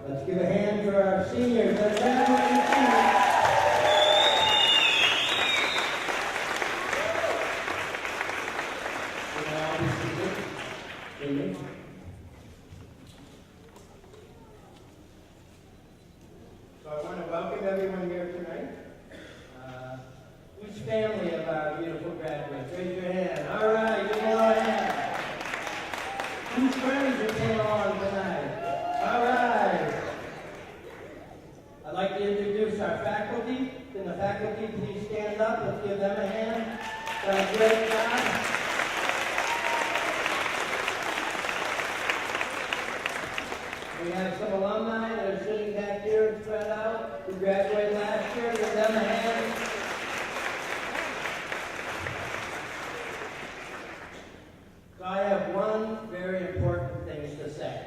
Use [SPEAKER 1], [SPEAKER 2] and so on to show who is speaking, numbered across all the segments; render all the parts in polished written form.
[SPEAKER 1] Let's give a hand for our seniors that graduated seniors. So I want to welcome everyone here tonight. Which family of our beautiful graduates? Raise your hand. All right, give them all a hand. Whose friends are came along tonight? All right. I'd like to introduce our faculty. Can the faculty please stand up? Let's give them a hand. Done a great job. We have some alumni that are sitting back here and spread out who graduated last year. Give them a hand. So I have one very important thing to say.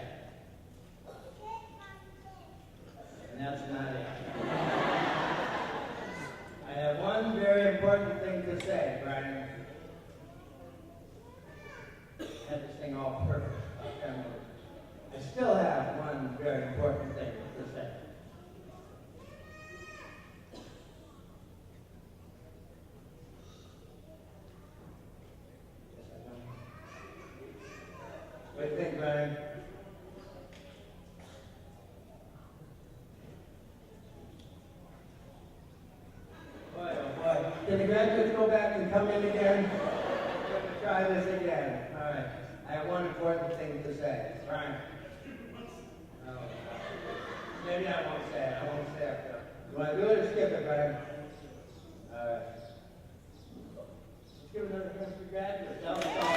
[SPEAKER 1] And that's not it. I have one very important thing to say, Brian. I had this thing all perfect. I still have one very important thing to say. What do you think, Brian? Boy, oh boy. Can the graduates go back and come in again? We're going to try this again. All right. I have one important thing to say. Brian. Oh. Maybe I won't say it. I won't say it. You want to do it or skip it, Brian? All right. Let's give another hand for graduates. That was all.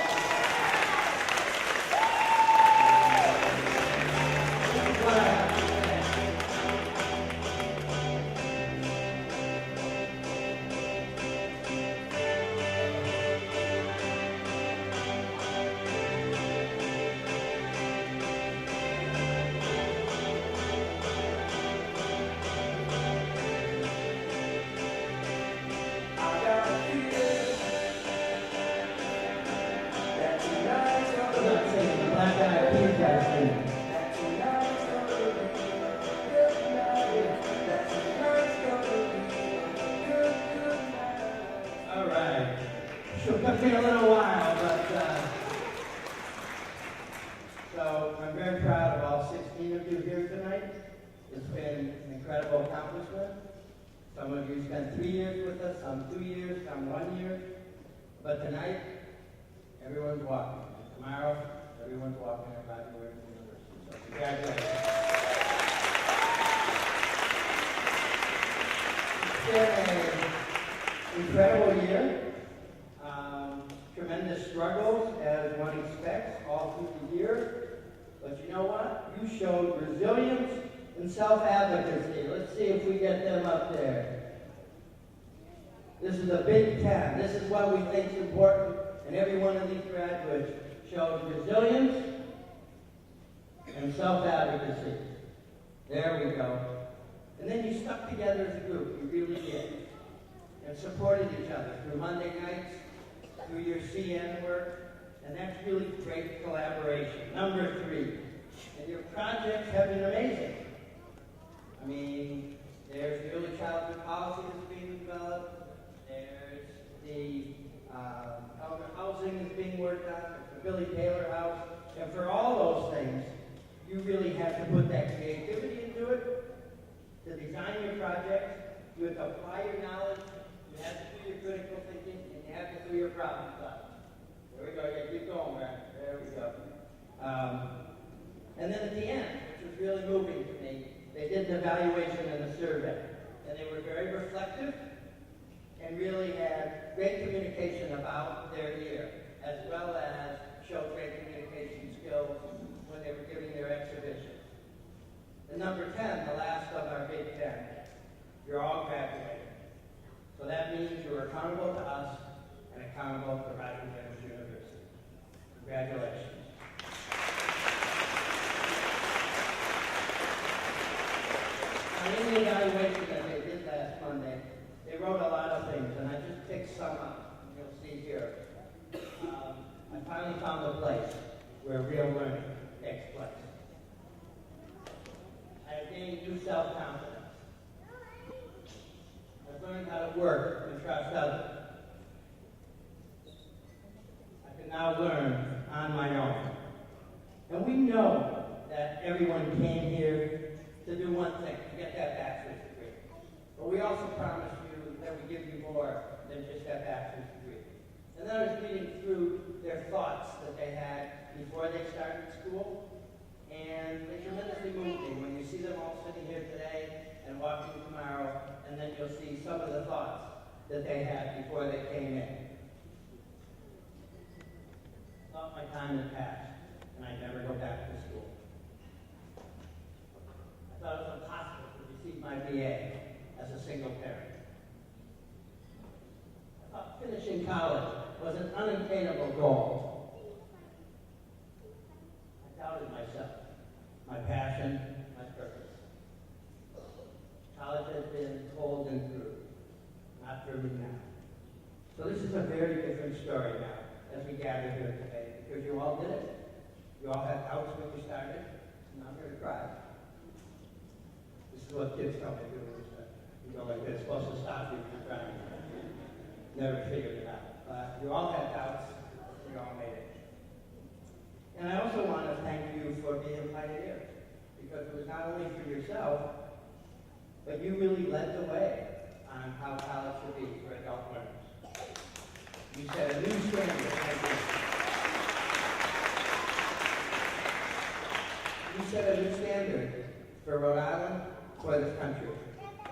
[SPEAKER 1] It's been a little while, but so I'm very proud of all 16 of you here tonight. It's been an incredible accomplishment. Some of you spent 3 years with us, some 2 years, some 1 year. But tonight, everyone's walking. Tomorrow, everyone's walking at Roger Williams University. So congratulations. It's been an incredible year. Tremendous struggles, as one expects, all through the year. But you know what? You showed resilience and self-advocacy. Let's see if we get them up there. This is a Big Ten. This is what we think is important, and every one of these graduates showed resilience and self-advocacy. There we go. And then you stuck together as a group. You really did. And supported each other through Monday nights, through your CN work, and that's really great collaboration. Number 3, and your projects have been amazing. I mean, there's the early childhood policy that's being developed, there's the elder housing that's being worked on, the Billy Taylor House, and for all those things, you really have to put that creativity into it, to design your projects, you have to apply your knowledge, you have to do your critical thinking, and you have to do your problem solving. There we go. Yeah, keep going, man. There we go. And then at the end, which was really moving to me, they did an evaluation and a survey. And they were very reflective and really had great communication about their year, as well as showed great communication skills when they were giving their exhibition. And number 10, the last of our Big Ten, you're all graduating. So that means you're accountable to us and accountable to Roger Williams University. Congratulations. Now, in the evaluation that they did last Monday, they wrote a lot of things, and I just picked some up. You'll see here. I finally found a place where real learning takes place. I self-confidence. I've learned how to work and trust others. I can now learn on my own. And we know that everyone came here to do one thing, to get that bachelor's degree. But we also promise you that we give you more than just that bachelor's degree. And then I was reading through their thoughts that they had before they started school, and they tremendously moved me when you see them all sitting here today and walking tomorrow, and then you'll see some of the thoughts that they had before they came in. I thought my time had passed, and I'd never go back to school. I thought it was impossible to receive my BA as a single parent. I thought finishing college was an unattainable goal. I doubted myself, my passion, my purpose. College has been cold and cruel, not for me now. So this is a very different story now as we gather here today, because you all did it. You all had doubts when you started, and I'm here to cry. This is what kids tell me to do. You go like this, supposed to stop you from crying. Never figured it out. But you all had doubts, you all made it. And I also want to thank you for being pioneers, because it was not only for yourself, but you really led the way on how college should be for adult learners. You set a new standard. You set a new standard for Rhode Island, for this country.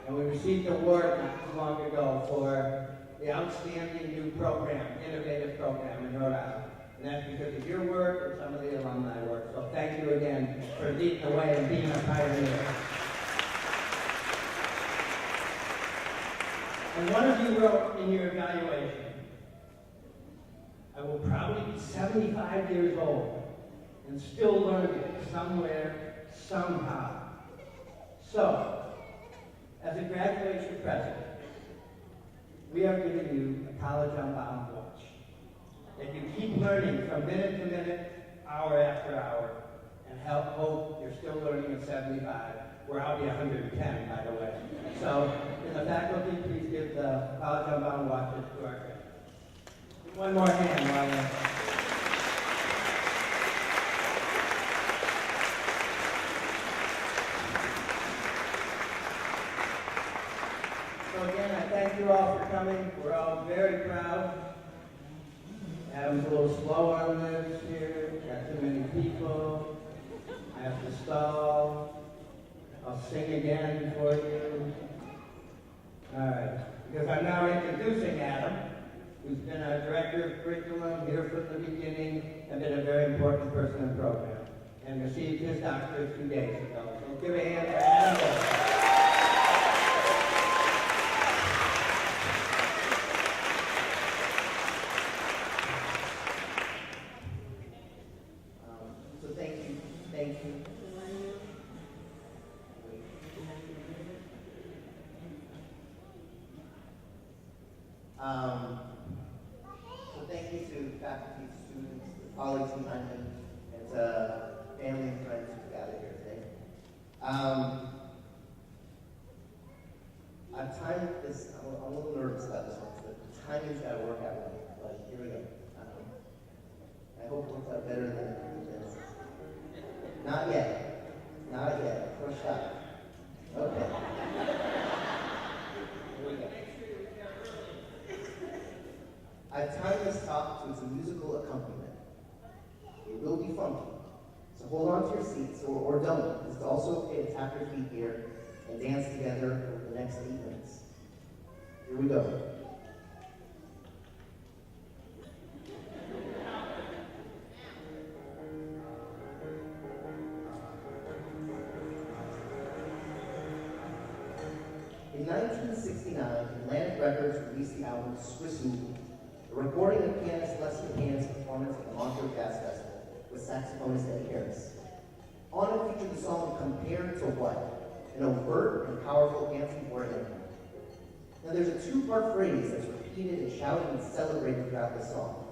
[SPEAKER 1] And we received an award not too long ago for the outstanding new program, innovative program in Rhode Island. And that's because of your work and some of the alumni work. So thank you again for leading the way and being a pioneer. And one of you wrote in your evaluation, I will probably be 75 years old and still learning somewhere, somehow. So, as a graduation present, we are giving you a College Unbound watch that you keep learning from minute to minute, hour after hour, and hope you're still learning at 75, where I'll be 110, by the way. So, in the faculty, please give the College Unbound watches to our graduates. One more hand while we're... So again, I thank you all for coming. We're all very proud. Adam's a little slow on this here. Got too many people. I have to stall. I'll sing again for you. All right. Because I'm now introducing Adam, who's been our director of curriculum here from the beginning and been a very important person in the program, and received his doctorate 2 days ago. So give a hand for Adam.
[SPEAKER 2] So thank you to faculty, students, colleagues behind me, and to family and friends who gathered here today. I've timed this, I'm a little nervous about this one, so the timing's got to work out right, but here we go. I hope it works out better than this. Not yet. Not yet. First shot. Okay. Here we go. I've timed this talk to its musical accompaniment. It will be funky, so hold on to your seats, or don't. It's also okay to tap your feet here and dance together over the next 8 minutes. Here we go. In 1969, Atlantic Records released the album Swiss Movie, a recording of pianist Leslie Hand's performance at the Montreux Jazz Festival with saxophonist Eddie Harris. On it featured the song Compared to What, an overt and powerful anti-war anthem. Now there's a two-part phrase that's repeated and shouted and celebrated throughout the song.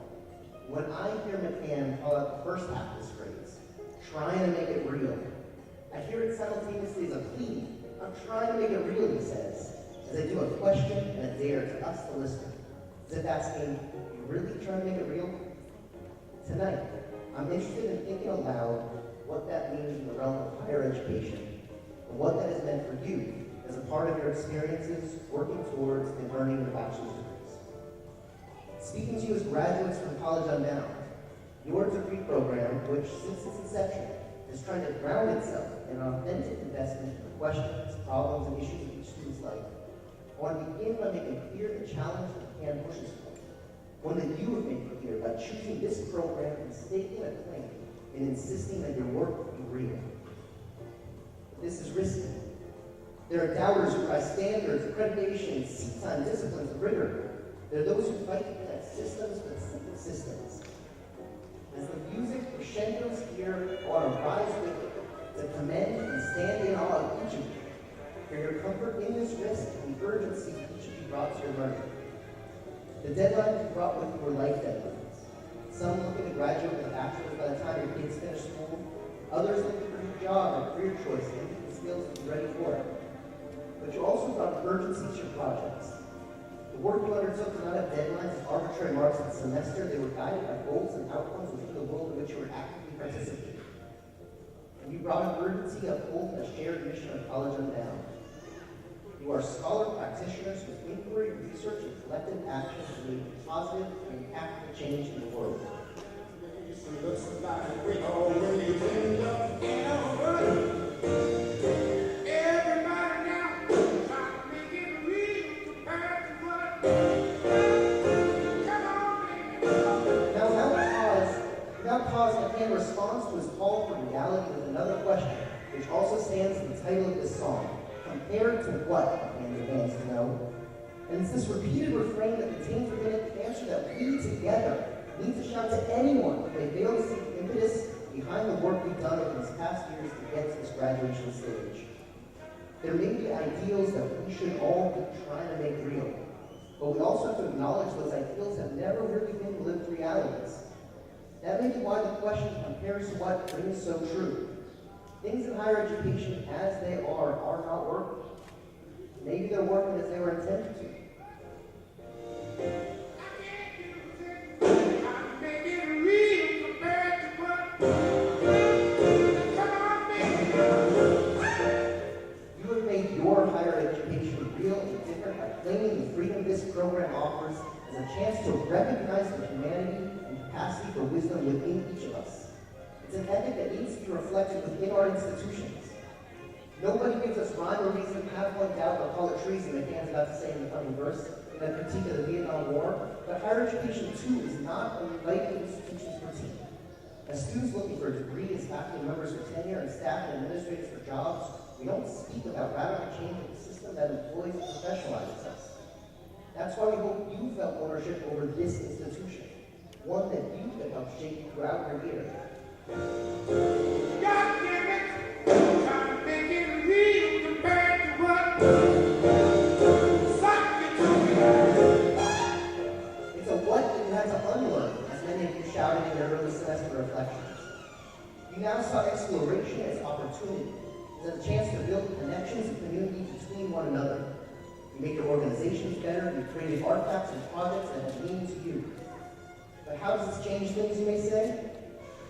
[SPEAKER 2] When I hear McCann call out the first half of this phrase, trying to make it real, I hear it simultaneously as a plea, I'm trying to make it real, he says, as I do a question and a dare to us, the listener. As if asking, you really trying to make it real? Tonight, I'm interested in thinking aloud what that means in the realm of higher education, and what that has meant for you as a part of your experiences working towards and earning your bachelor's degrees. Speaking to you as graduates from College Unbound, your degree program, which since its inception is trying to ground itself in an authentic investment in the questions, problems, and issues of each student's life, I want to begin by making clear the challenge that can pushes for, one that you have made clear by choosing this program and staking a claim and insisting that your work be real. But this is risky. There are doubters who cry standards, accreditation, seat time, disciplines, and rigor. There are those who fight to protect systems for the sake of systems. As the music crescendos here, I want to rise with it, to commend and stand in awe of each of you for your comfort in this risk and the urgency each of you brought to your learning. The deadlines you brought with you were life deadlines. Some looking to graduate with a bachelor's by the time your kids finish school, others looking for a new job or career choice and the skills to be ready for it. But you also brought urgency to your projects. The work you undertook did not have deadlines as arbitrary marks of the semester. They were guided by goals and outcomes within the world in which you were actively participating. And you brought an urgency of upholding a shared mission of College Unbound. You are scholar practitioners with inquiry, research, and collective action to make positive and impactful change in the world. And responds to his call for reality with another question, which also stands in the title of this song. Compared to what, and demands to know. And it's this repeated refrain that contains within it the answer that we together need to shout to anyone who may fail to see the impetus behind the work we've done over these past years to get to this graduation stage. There may be ideals that we should all be trying to make real, but we also have to acknowledge those ideals have never really been lived realities. That may be why the question compares to what rings so true. Things in higher education as they are not working. Maybe they're working as they were intended to. You have made your higher education real and different by claiming the freedom this program offers as a chance to recognize the humanity and capacity for wisdom within each of us. It's an ethic that needs to be reflected within our institutions. Nobody gives us rhyme or reason to have one doubt or call it treason, McCann's about to say in the coming verse, in a critique of the Vietnam War. But higher education, too, is not a rightly institution's critique. As students looking for a degree, as faculty members for tenure, and staff and administrators for jobs, we don't speak about radical change in the system that employs and professionalizes us. That's why we hope you felt ownership over this institution, one that you could help shape throughout your year.
[SPEAKER 3] God damn it! Trying to make it real compared to what suck you to me.
[SPEAKER 2] It's a what that you had to unlearn, as many of you shouted in your early semester reflections. You now saw exploration as opportunity, as a chance to build connections and community between one another. You made your organizations better, you created artifacts and projects that have meaning to you. But how does this change things, you may say?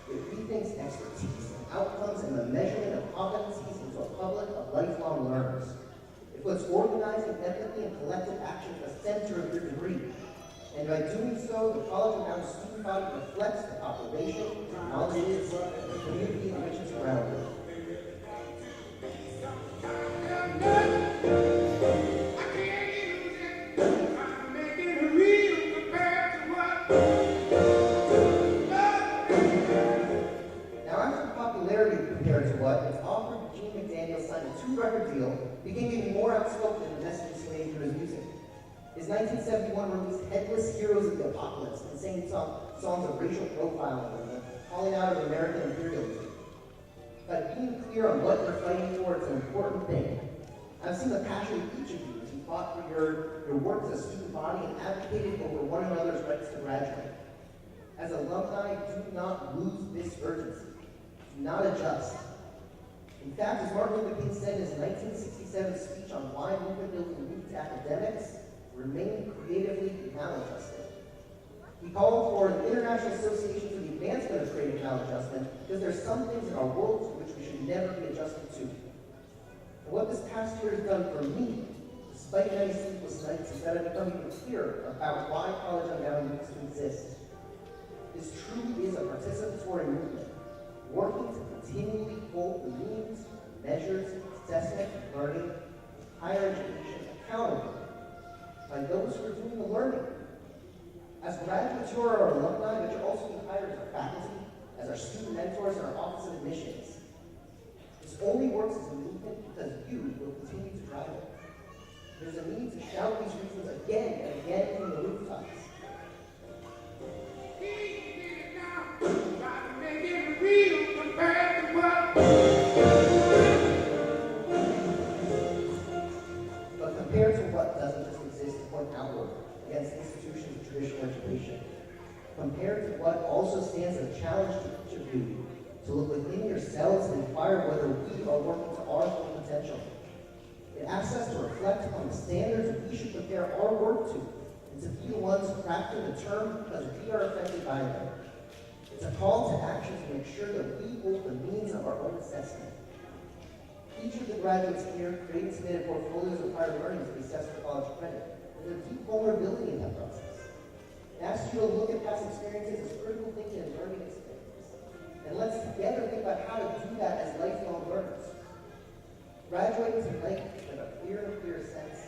[SPEAKER 2] It rethinks expertise and outcomes and the measurement of competencies into a public of lifelong learners. It puts organizing, empathy, and collective action at the center of your degree. And by doing so, the College Unbound student body reflects the population, knowledges, and the community in which it's grounded. Compared to what its author, Gene McDaniel, signed a 2-record deal, became even more outspoken in the messages he made through his music. His 1971 release, Headless Heroes of the Apocalypse, and sang songs of racial profiling and the calling out of American imperialism. But being clear on what you're fighting for is an important thing. I've seen the passion of each of you as you fought for your work as a student body and advocated over one another's rights to graduate. As alumni, do not lose this urgency. Do not adjust. In fact, as Martin Luther King said in his 1967 speech on why movement building needs academics, remain creatively maladjusted. He called for an international association for the advancement of creative maladjustment because there are some things in our world to which we should never be adjusted to. And what this past year has done for me, despite many sleepless nights, is that I've become even clearer about why College Unbound needs to exist. This truly is a participatory movement, working to continually hold the means, measures, assessment, and learning, higher education accountable by those who are doing the learning. As graduates, you are our alumni, but you're also being hired as our faculty, as our student mentors, and our Office of Admissions. This only works as a movement because you will continue to drive it. There's a need to shout these reasons again and again from the rooftops.
[SPEAKER 3] Try to make it real compared to what.
[SPEAKER 2] But compared to what doesn't just exist to point outward against institutions of traditional education, compared to what also stands as a challenge to each of you to look within yourselves and inquire whether we are working to our full potential. It asks us to reflect on the standards we should compare our work to, and to be the ones crafting the term because we are affected by them. It's a call to action to make sure that we hold the means of our own assessment. Each of the graduates here created and submitted portfolios of prior learning to be assessed for college credit. There's a deep vulnerability in that process. It asks you to look at past experiences as critical thinking and learning experiences. And let's together think about how to do that as lifelong learners. Graduating tonight with a clearer and clearer sense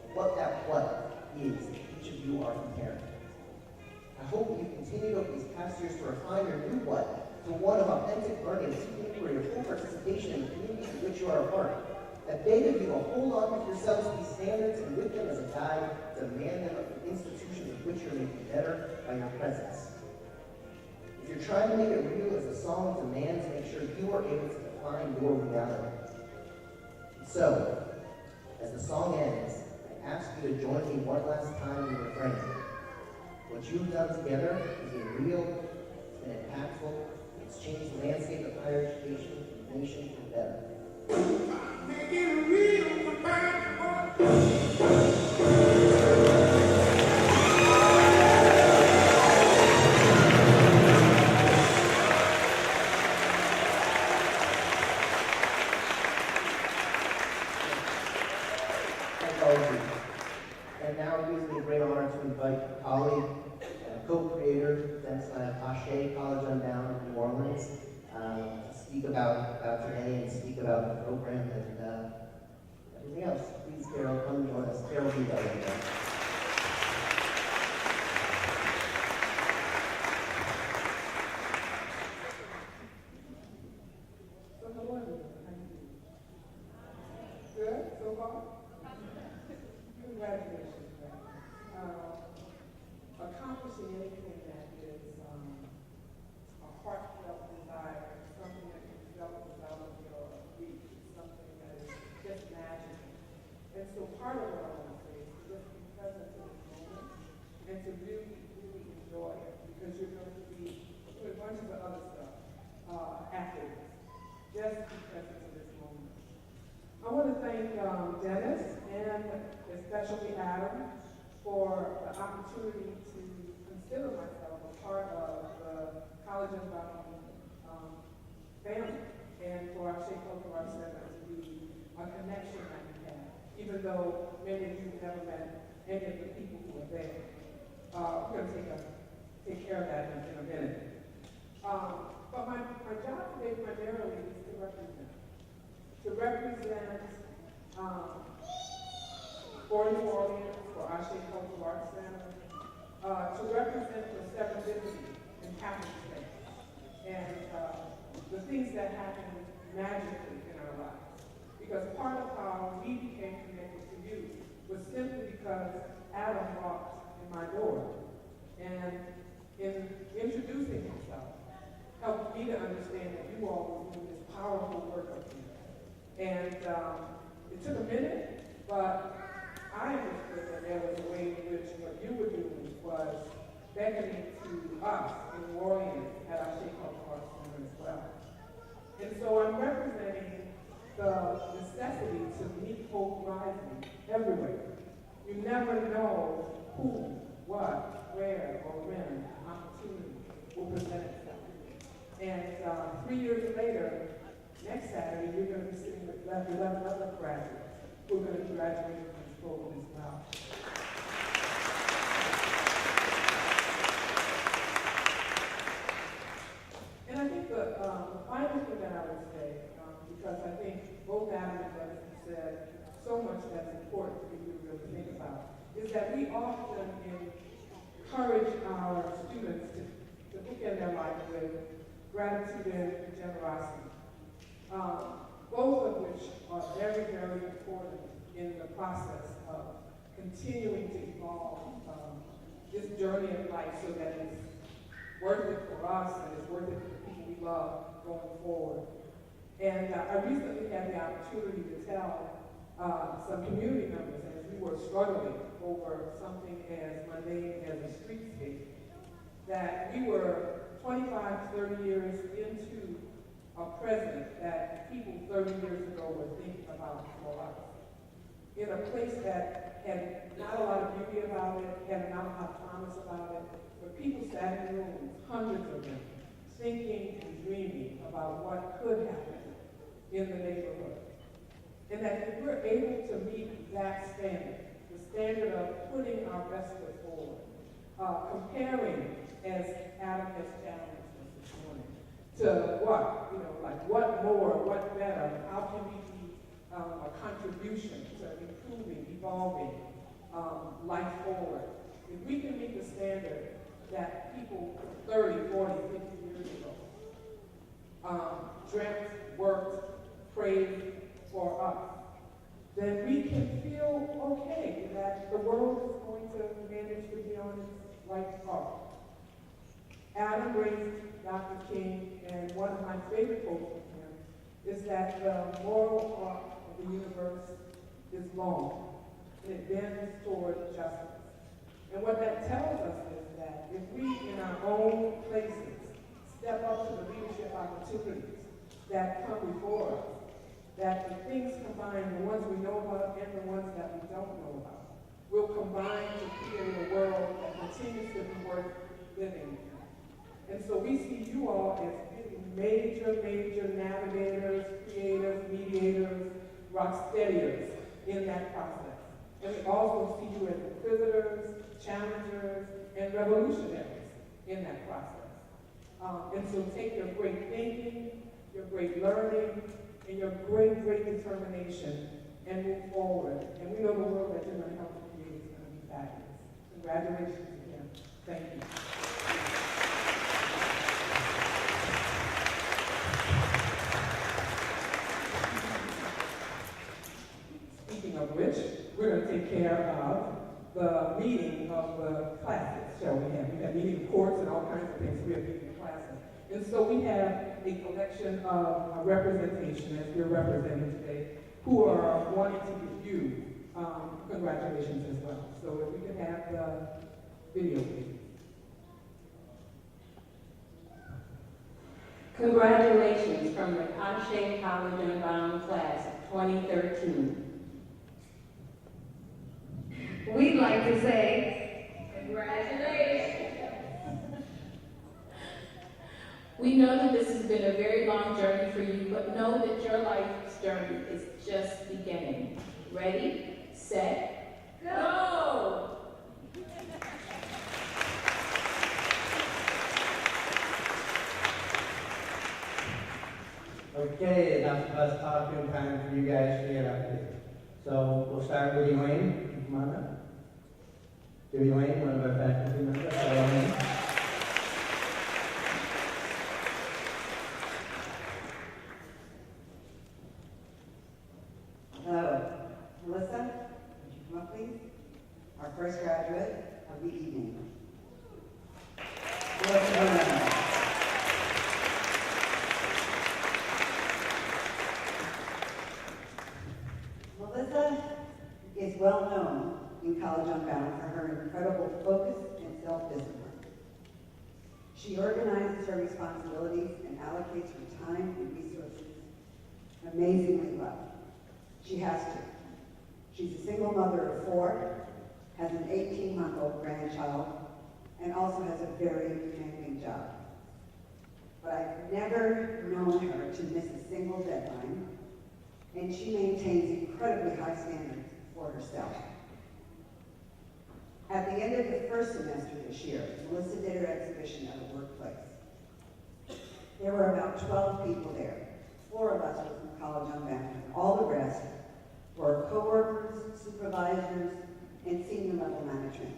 [SPEAKER 2] of what that what is that each of you are comparing. I hope you continued over these past years to refine your new what to one of authentic learning, deep inquiry, or full participation in the communities in which you are a part. I beg of you to hold on to yourselves to these standards and with them as a guide, demand them of the institutions of which you're making better by your presence. If you're trying to make it real as the song demands, make sure you are able to define your reality. So, as the song ends, I ask you to join me one last time in the refrain. What you've done together has been real, it's been impactful, it's changed the landscape of higher education and the nation for the better.
[SPEAKER 3] Make it real compared to what.
[SPEAKER 2] Thank all of you. And now it gives me a great honor to invite a colleague, co-creator, since Ashe College Unbound in New Orleans, to speak about today and speak about the program and everything else. Please, Carol, come join us. Carol, be there.
[SPEAKER 4] So hello everyone, how you doing? Good, so far? Congratulations, man. Accomplishing anything that is a heartfelt desire, something that you felt was out of your reach, something that is just magical. And so part of what I want to say is to just be present in this moment and to really, really enjoy it because you're going to be doing bunches of other stuff after this. Just be present in this moment. I want to thank Dennis and especially Adam for the opportunity to consider myself a part of the College Unbound family and for our Shea Cultural Arts Center to be a connection that we have, even though many of you have never met any of the people who are there. We're going to take care of that in a minute. But my job today primarily is to represent for New Orleans, for our Shea Cultural Arts Center, to represent the serendipity in happenstance and the things that happen magically in our lives. Because part of how we became connected to you was simply because Adam walked in my door and in introducing himself, helped me to understand that you all were doing this powerful work up here. And it took a minute, but I understood that there was a way in which what you were doing was beckoning to us in New Orleans at our Shea Cultural Arts Center as well. And so I'm representing to meet hope rising everywhere. You never know who, what, where, or when opportunity will present itself. And 3 years later, next Saturday, you're going to be sitting with 11 other graduates who are going to be graduating from this program as well. And I think the final thing that I would say, because I think both Adam and Dennis said so much that's important for you to really think about, is that we often encourage our students to bookend their life with gratitude and generosity, both of which are very, very important in the process of continuing to evolve this journey of life so that it's worth it for us and it's worth it for the people we love going forward. And I recently had the opportunity to tell some community members as we were struggling over something as mundane as a streetscape, that we were 25, 30 years into a president that people 30 years ago were thinking about for us. In a place that had not a lot of beauty about it, had not a lot of promise about it, but people sat in rooms, hundreds of them, thinking and dreaming about what could happen in the neighborhood. And that if we're able to meet that standard, the standard of putting our best foot forward, comparing, as Adam has challenged us this morning, to what, like what more, what better, how can we be a contribution to improving, evolving life forward. If we can meet the standard that people 30, 40, 50 years ago dreamt, worked, prayed for us, then we can feel okay that the world is going to manage to be on its right path. Adam raised Dr. King, and one of my favorite quotes from him is that the moral arc of the universe is long, and it bends toward justice. And what that tells us is that if we, in our own places, step up to the leadership opportunities that come before us, that the things combined, the ones we know about and the ones that we don't know about, will combine to create a world that continues to be worth living in. And so we see you all as major, major navigators, creators, mediators, rocksteadiers in that process. And we also see you as inquisitors, challengers, and revolutionaries in that process. And so take your great thinking, your great learning, and your great, great determination and move forward. And we know the world that you're going to help create is going to be fabulous. Congratulations again. Thank you. Speaking of which, we're going to take care of the meeting of the classes, shall we have? We have meeting of courts and all kinds of things. We have meeting of classes. And so we have a collection of representation, as we're representing today, who are wanting to give you congratulations as well. So if we could have the video, please.
[SPEAKER 5] Congratulations from the Conche College Unbound class of 2013.
[SPEAKER 6] We'd like to say, congratulations.
[SPEAKER 5] We know that this has been a very long journey for you, but know that your life's journey is just beginning. Ready, set, go!
[SPEAKER 1] Okay, enough of us talking, time for you guys to get up here. So we'll start with Elaine. Come on up. Elaine, one of our faculty members. Elaine.
[SPEAKER 7] Hello. Melissa, would you come up, please? Our first graduate of the evening. Melissa, is well known in College Unbound for her incredible focus and self-discipline. She organizes her responsibilities and allocates her time and resources amazingly well. She has to. She's a single mother of 4, has an 18-month-old grandchild, and also has a very demanding job. But I've never known her to miss a single deadline, and she maintains incredibly high standards for herself. At the end of the first semester this year, Melissa did her exhibition at a workplace. There were about 12 people there. 4 of us were from College Unbound, and all the rest were coworkers, supervisors, and senior level management.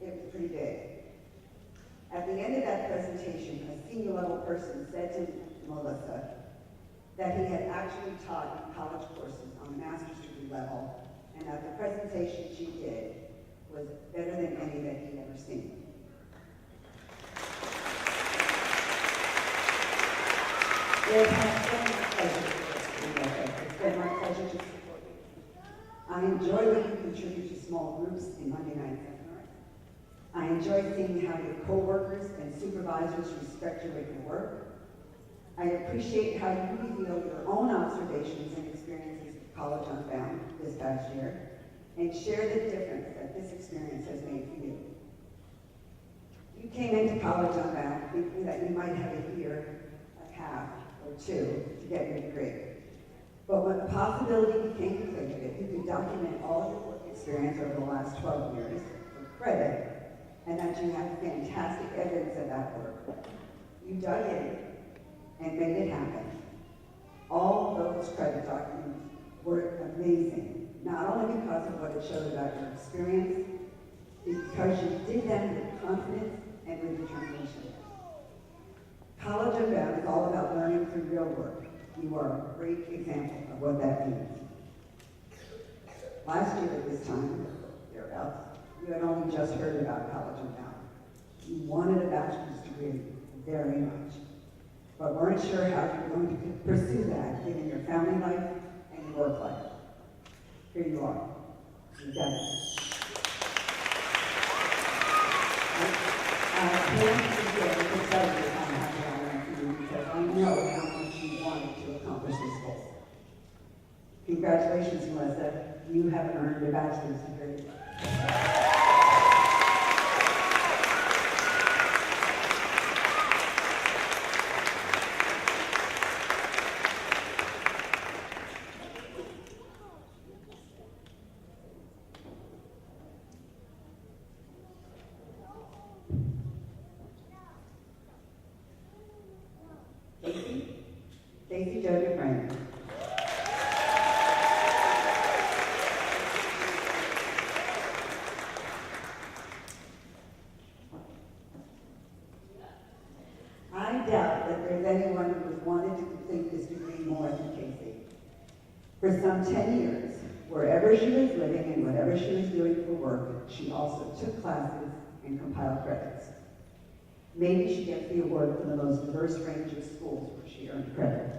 [SPEAKER 7] It was pretty big. At the end of that presentation, a senior level person said to Melissa that he had actually taught in college courses on the master's degree level, and that the presentation she did was better than any that he'd ever seen. It has been my pleasure. It's been my pleasure to support you. I enjoy when you contribute to small groups in Monday night seminars. I enjoy seeing how your coworkers and supervisors respect your written work. I appreciate how you reveal your own observations and experiences with College Unbound this past year, and share the difference that this experience has made for you. You came into College Unbound thinking that you might have a year, a half, or 2 to get your degree. But when the possibility became clear that you could document all your work experience over the last 12 years for credit, and that you have fantastic evidence of that work, you dug in and made it happen. All those credit documents were amazing, not only because of what it showed about your experience, because you did them with confidence and with determination. College Unbound is all about learning through real work. You are a great example of what that means. Last year at this time, thereabouts, you had only just heard about College Unbound. You wanted a bachelor's degree very much, but weren't sure how you were going to pursue that given your family life and your work life. Here you are. You've done it. I can't forget the pleasure I have now for you because I know how much you wanted to accomplish this goal. Congratulations, Melissa. You have earned a bachelor's degree. Casey Joe Dufresne. I doubt that there's anyone who has wanted to complete this degree more than Casey. For some 10 years, wherever she was living and whatever she was doing for work, she also took classes and compiled credits. Maybe she gets the award for the most diverse range of schools where she earned credit.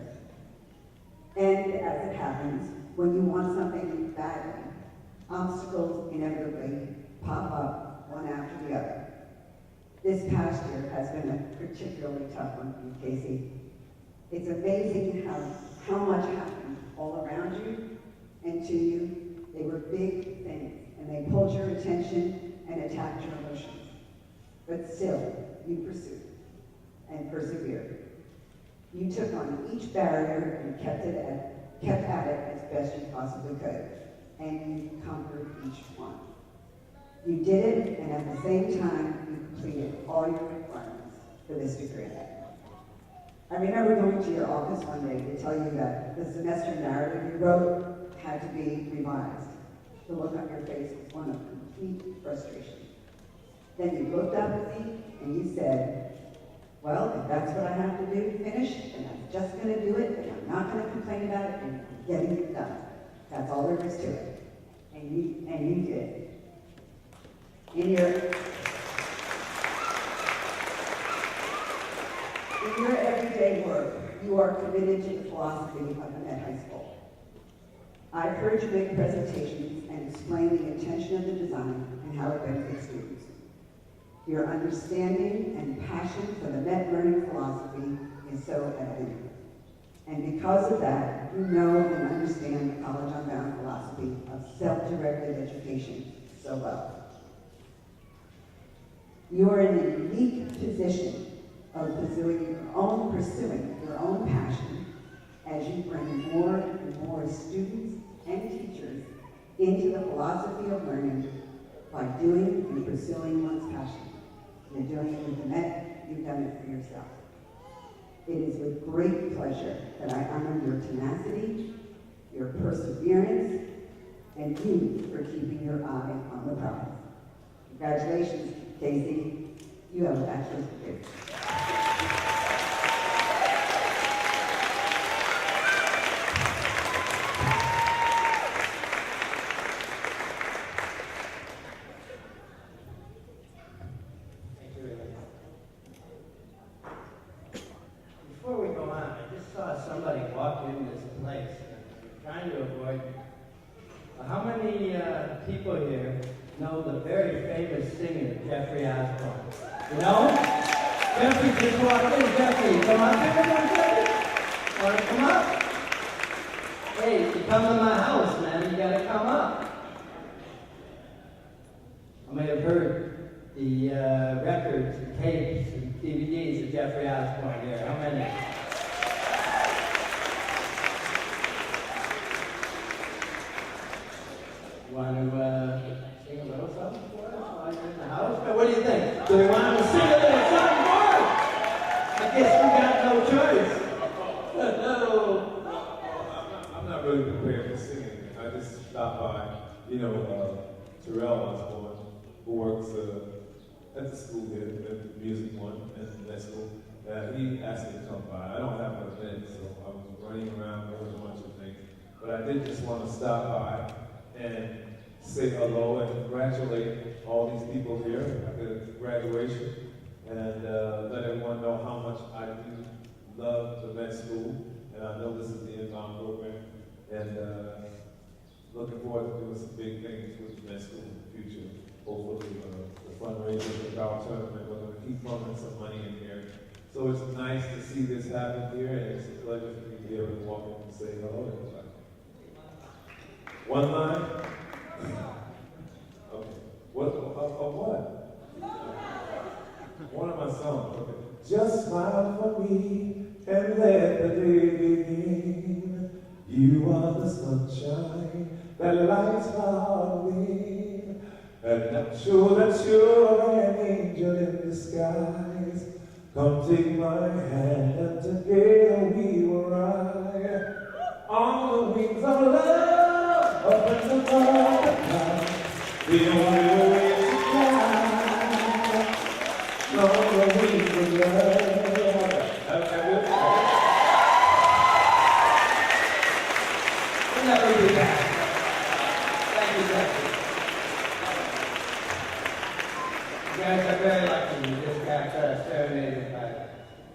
[SPEAKER 7] And as it happens, when you want something badly, obstacles inevitably pop up one after the other. This past year has been a particularly tough one for you, Casey. It's amazing how much happened all around you and to you. They were big things, and they pulled your attention and attacked your emotions. But still, you pursued and persevered. You took on each barrier and kept at it as best you possibly could, and you conquered each one. You did it, and at the same time, you completed all your requirements for this degree. I remember going to your office one day to tell you that the semester narrative you wrote had to be revised. The look on your face was one of complete frustration. Then you looked up at me and you said, well, if that's what I have to do to finish, then I'm just going to do it, and I'm not going to complain about it, and I'm getting it done. That's all there is to it. And you did. In your everyday work, you are committed to the philosophy of Met High School. I've heard you make presentations and explain the intention of the design and how it benefits students. Your understanding and passion for the Met learning philosophy is so evident. And because of that, you know and understand the College Unbound philosophy of self-directed education so well. You are in a unique position of pursuing your own passion as you bring more and more students and teachers into the philosophy of learning by doing and pursuing one's passion. You're doing it with the Met, you've done it for yourself. It is with great pleasure that I honor your tenacity, your perseverance, and you for keeping your eye on the prize. Congratulations, Casey. You have a bachelor's degree.
[SPEAKER 1] Thank you, Elaine. Before we go on, I just saw somebody walk in this place, and I'm trying to avoid. How many people here know the very famous singer, Jeffrey Osborne? You know? Jeffrey just walked in. Jeffrey, come up here, Jeffrey. Want to come up? Hey, if you come to my house, man, you gotta come up. I may have heard the records and tapes and DVDs of Jeffrey Osborne here. How many? Want to sing a little something for us while you're in the house? What do you think? Do we want to sing a little something for us? I guess we got no choice.
[SPEAKER 8] I'm not really prepared for singing. I just stopped by. You know, Terrell Osborne, who works at the school here, at the music one, at that school. He asked me to come by. I don't have an event, so I was running around doing a bunch of things. But I did just want to stop by and say hello and congratulate all these people here at the graduation, and let everyone know how much I do love the Met School, and I know this is the Unbound program, and looking forward to doing some big things with the Met School in the future. Hopefully the fundraiser, the golf tournament, we're going to keep pumping some money in here. So it's nice to see this happen here, and it's a pleasure for me to be able to walk in and say hello to everybody. One line? Okay. What? One of my songs. Okay. Just smile for me and let the day begin. You are the sunshine that lights my heart within. And I'm sure that you're an angel in disguise. Come take my hand and together we will ride on the wings of love up in the clouds. The only way to fly on the wings of love.
[SPEAKER 1] We'll never do that. Thank you, Jeffrey. You guys are very lucky. You just got serenaded by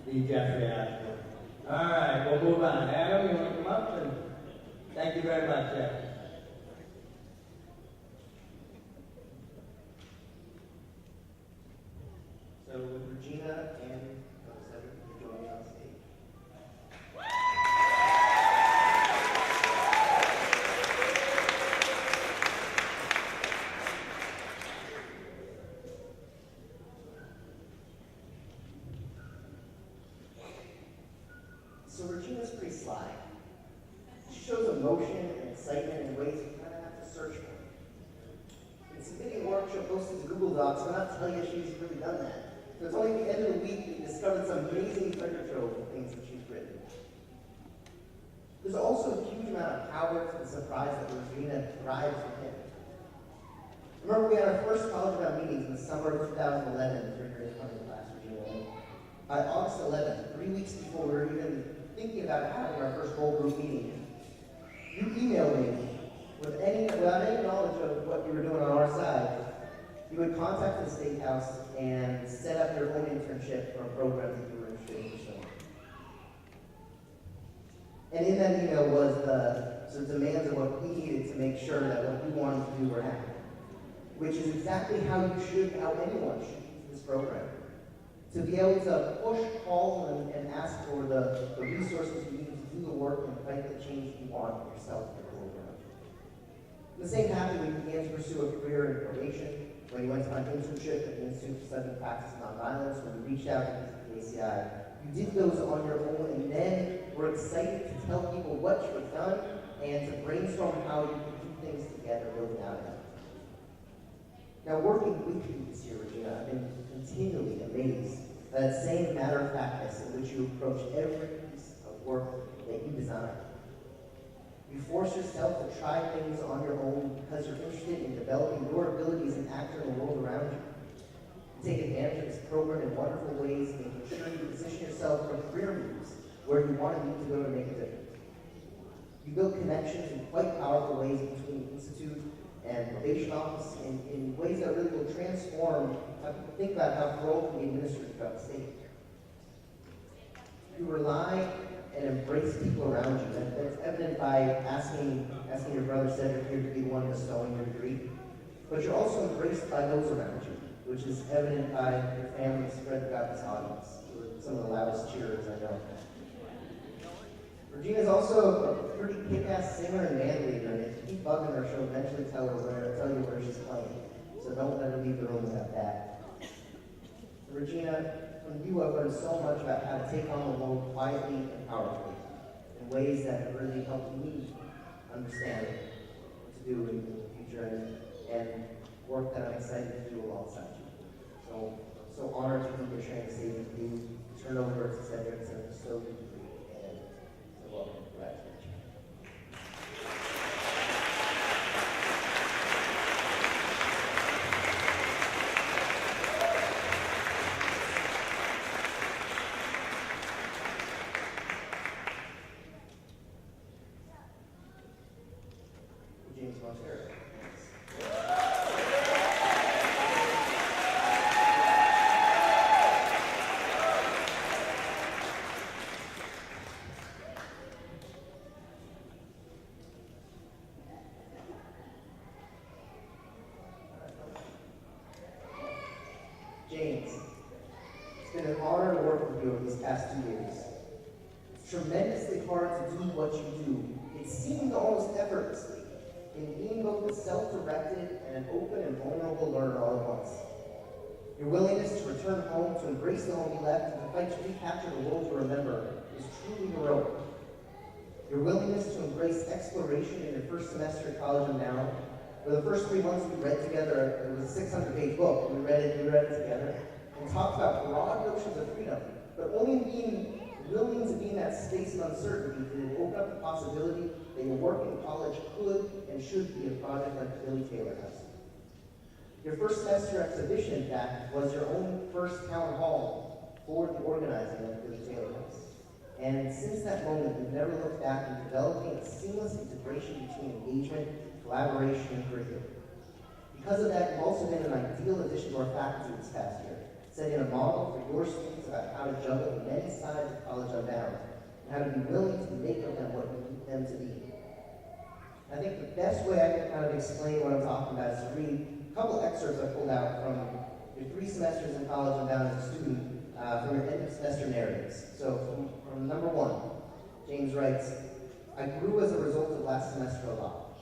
[SPEAKER 1] the Jeffrey Osborne. All right, we'll move on. Adam, you want to come up? And thank you very much, Jeff.
[SPEAKER 2] So with Regina and Cedric joining on stage. So Regina's pretty sly. She shows emotion and excitement in ways you kind of have to search for. In submitting work, she'll post it to Google Docs, but not tell you she's really done that. So it's only at the end of the week that you discovered some amazing treasure trove of things that she's written. There's also a huge amount of power to the surprise that Regina thrives within. Remember, we had our first College Unbound meetings in the summer of 2011 during your incoming class, Regina. By August 11th, 3 weeks before we were even thinking about having our first whole group meeting, you emailed me without any knowledge of what you were doing on our side. You would contact the State House and set up your own internship for a program that you were interested in pursuing. And in that email was the demands of what we needed to make sure that what you wanted to do were happening, which is exactly how anyone should use this program. To be able to push, call, and ask for the resources you need to do the work and fight the change you want yourself to go around. In the same happened when you began to pursue a career in probation, when you went on internship at the Institute for Study and Practice of Nonviolence, when you reached out to the ACI. You did those on your own and then were excited to tell people what you had done and to brainstorm how you could do things together, building out of it. Now, working with you this year, Regina, I've been continually amazed by that same matter-of-factness in which you approach every piece of work that you design. You force yourself to try things on your own because you're interested in developing your abilities as an actor in the world around you. You take advantage of this program in wonderful ways, making sure you position yourself for career moves where you want to need to go to make a difference. You build connections in quite powerful ways between the Institute and probation office in ways that really will transform how people think about how parole can be administered throughout the state. You rely and embrace people around you. That's evident by asking your brother Cedric here to be the one bestowing your degree. But you're also embraced by those around you, which is evident by your family spread throughout this audience. You were some of the loudest cheerers I know. Regina's also a pretty kick-ass singer and band leader, and if you keep bugging her, she'll eventually tell you where she's playing. So don't let her leave the room without that. Regina, from you I've learned so much about how to take on the world quietly and powerfully in ways that have really helped me understand what to do in the future and work that I'm excited to do alongside you. So honored to be here sharing the stage with you. Turn over to Cedric to so good to be and to welcome congratulations. James Montero. James, it's been an honor to work with you over these past 2 years. It's tremendously hard to do what you do. It seemed almost effortlessly in being both a self-directed and an open and vulnerable learner all at once. Your willingness to return home, to embrace the home you left, and to fight to recapture the world you remember is truly heroic. Your willingness to embrace exploration in your first semester at College Unbound. For the first 3 months we read together, it was a 600-page book. We read it together, and talked about broad notions of freedom, but only in being willing to be in that space of uncertainty did it open up the possibility that your work in college could and should be a project like the Billy Taylor House. Your first semester exhibition, in fact, was your own first town hall for the organizing of the Billy Taylor House. And since that moment, we've never looked back in developing a seamless integration between engagement, collaboration, and curriculum. Because of that, you've also been an ideal addition to our faculty this past year, setting a model for your students about how to juggle the many sides of College Unbound, and how to be willing to make of them what you need them to be. I think the best way I can kind of explain what I'm talking about is to read a couple excerpts I pulled out from your 3 semesters in College Unbound as a student from your end of semester narratives. So from number 1, James writes, I grew as a result of last semester a lot.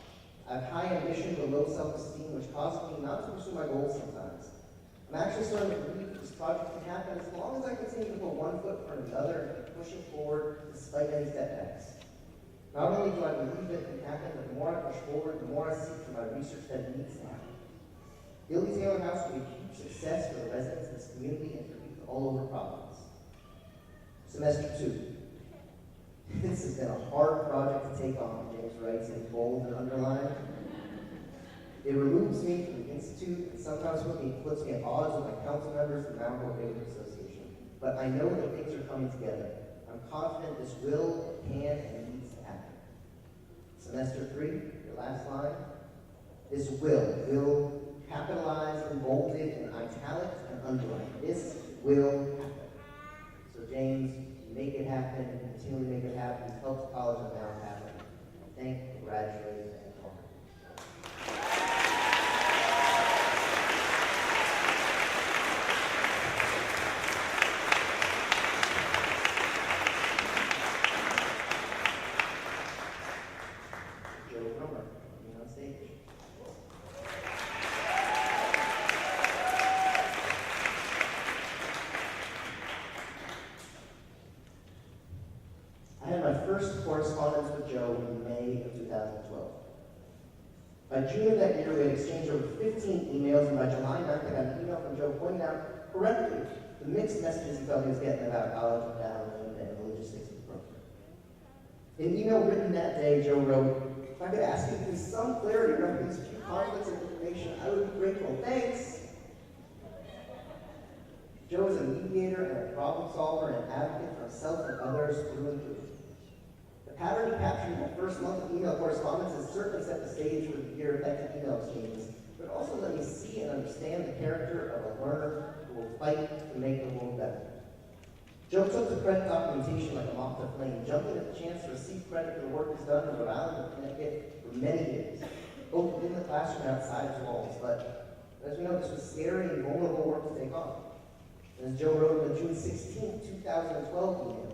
[SPEAKER 2] I have high ambition but low self-esteem, which causes me not to pursue my goals sometimes. I'm actually starting to believe that this project can happen as long as I continue to put one foot in front of the other and keep pushing forward despite any setbacks. Not only do I believe that it can happen, but the more I push forward, the more I see from my research that it needs to happen. Billy Taylor House will be a huge success for the residents of this community and for youth all over Providence. Semester 2. This has been a hard project to take on, James writes in bold and underlined. It removes me from the Institute and sometimes puts me at odds with my council members of the Mount Hope Neighborhood Association. But I know that things are coming together. I'm confident this will, can, and needs to happen. Semester 3, your last line. This will capitalized and bolded and italics and underlined. This will happen. So James, make it happen and continually make it happen. Help College Unbound happen. Thank you, congratulate, and honor. By June of that year, we had exchanged over 15 emails, and by July 9th, I got an email from Joe pointing out correctly the mixed messages he felt he was getting about college and Unbound and the logistics of the program. In an email written that day, Joe wrote, "If I could ask you for some clarity around these few conflicts of information, I would be grateful. Thanks." Joe is a mediator and a problem solver and an advocate for himself and others through and through. The pattern he captured in that first month of email correspondence has certainly set the stage for the year effective email exchanges, but also let me see and understand the character of a learner who will fight to make the world better. Joe took the credit documentation like a moth to flame, jumping at the chance to receive credit for the work he's done in Rhode Island and Connecticut for many years, both within the classroom and outside its walls. But as we know, this was scary and vulnerable work to take on. As Joe wrote in the June 16, 2012 email,